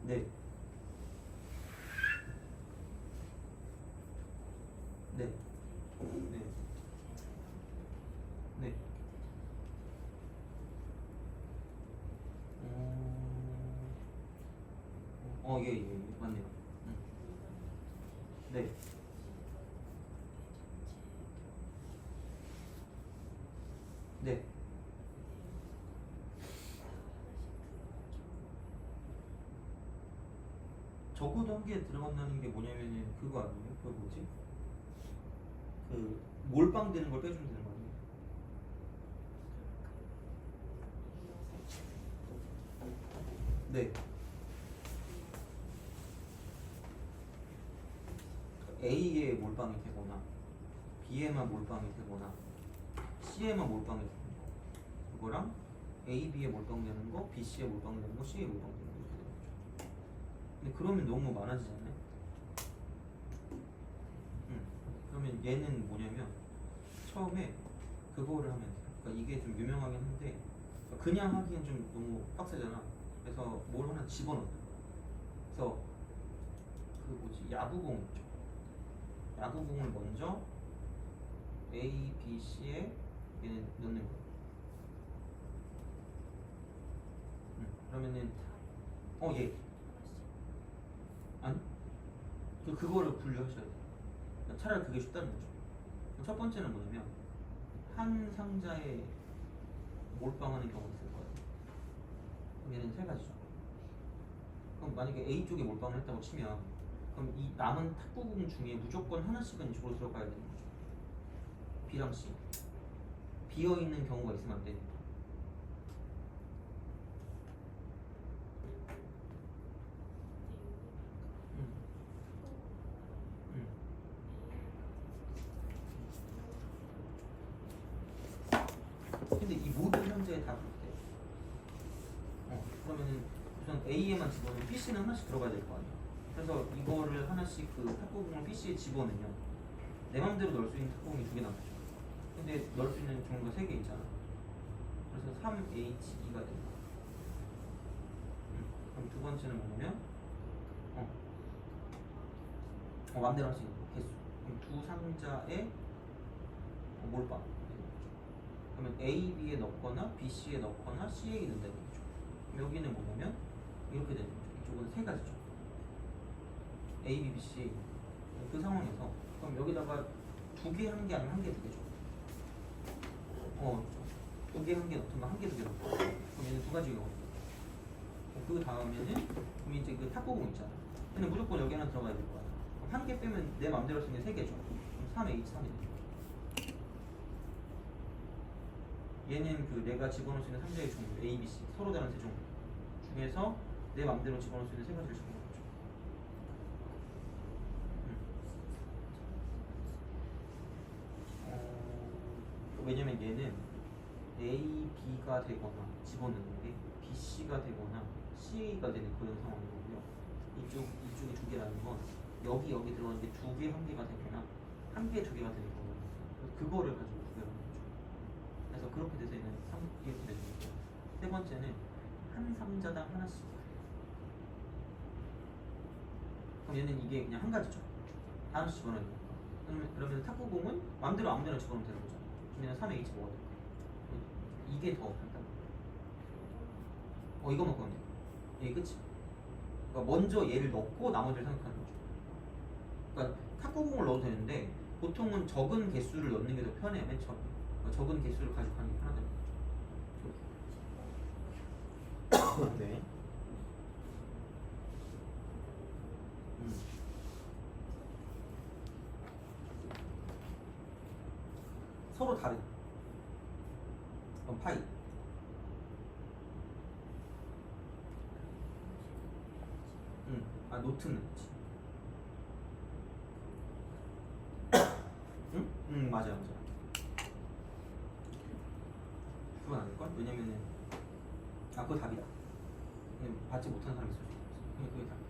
네. 네. 네. 네. 예, 예, 예, 맞네요. 네. 네. 적어도 한 개 들어간다는 게 뭐냐면은 그거 아니에요? 그 뭐지? 그 몰빵 되는 걸 빼주면 되는 거 아니에요? 네. A에 몰빵이 되거나 B에만 몰빵이 되거나 C에만 몰빵이 되는 거 그거랑 A, B에 몰빵되는 거, B, C에 몰빵되는 거, C에 몰빵되는 거 이렇게 되는 거죠. 근데 그러면 너무 많아지잖아요. 그러면 얘는 뭐냐면 처음에 그거를 하면 돼요. 그러니까 이게 좀 유명하긴 한데 그냥 하기엔 좀 너무 빡세잖아. 그래서 뭘 하나 집어넣어요. 그래서 그 뭐지 야구공 있죠. 야구공을 먼저 A, B, C에 얘는 넣는 거예요. 그러면은 예. 아니 그거를 분류하셔야 돼요. 차라리 그게 쉽다는 거죠. 첫 번째는 뭐냐면 한 상자에 몰빵하는 경우가 있을 거예요. 그럼 얘는 세 가지죠. 그럼 만약에 A 쪽에 몰빵을 했다고 치면 그럼 이 남은 탁구공 중에 무조건 하나씩은 이쪽으로 들어가야 되는 거죠. B랑 C. 비어있는 경우가 있으면 안 됩니다. 근데 이 모든 현재에 다 그렇대요. 그러면은 우선 A에만 집어넣으면 BC는 하나씩 들어가야 될 거 아니야. 그래서 이거를 하나씩 그 탁구공을 BC에 집어넣으면 내 맘대로 넣을 수 있는 탁구공이 2개 남았죠. 근데 넣을 수 있는 종류가 3개 있잖아. 그래서 3H2가 된다. 그럼 두 번째는 뭐냐면 맘대로 할 수 있는 거, 개수. 그럼 두 상자에 몰빵. 그러면 A, B에 넣거나 B, C에 넣거나 C에 넣는다는 거죠. 여기는 뭐냐면 이렇게 되는 거죠. 이쪽은 세 가지죠. A, B, B, C. 그 상황에서 그럼 여기다가 2개, 1개 아니면 1개, 2개죠. 2개, 1개 넣던가 1개, 2개 넣고. 그럼 얘는 2가지가 오고. 그 다음에는 그럼 이제 그 탁구공 있잖아. 근데 무조건 여기 하나 들어가야 될 거야. 그럼 1개 빼면 내 맘대로 할 수 있는 3개죠. 그럼 3H, 3H. 얘는 그 내가 집어넣을 수 있는 3개의 종류 A, B, C 서로 다른 세 종류 중에서 내 맘대로 집어넣을 수 있는 3가지를 집어넣는 거죠. 왜냐면 얘는 A, B가 되거나 집어넣는 게 B, C가 되거나 C가 되는 그런 상황이고요. 이쪽이 2개라는 건 여기 들어가는 게 2개, 1개가 되거나 1개, 2개가 되는 거거든요. 그거를 가지고 구별하는 거죠. 그래서 그렇게 돼서 얘는 이렇게 되는 거죠. 세 번째는 한 상자당 하나씩. 그럼 얘는 이게 그냥 한 가지죠. 다음 수 집어넣어야 되니까. 그러면 탁구공은 마음대로 아무데나 집어넣으면 되는 거잖아. 그러면 3의 H 뭐가 될까? 이게 더 간단. 이거만 보면 돼. 이게 끝이. 그러니까 먼저 얘를 넣고 나머지를 생각하는 거죠. 그러니까 탁구공을 넣어도 되는데 보통은 적은 개수를 넣는 게 더 편해요. 맨 처음에. 그러니까 적은 개수를 가지고 가는 게 편하다는 거죠. 네. 서로 다른. 그럼 파이. 노트는 그치. 응? 맞아. 그건 아닐걸? 왜냐면은 그거 답이다. 받지 못한 사람이 있을 수 있어. 그게 답이야.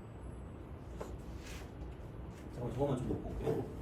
잠깐만 저거만 좀 놓고 올게요.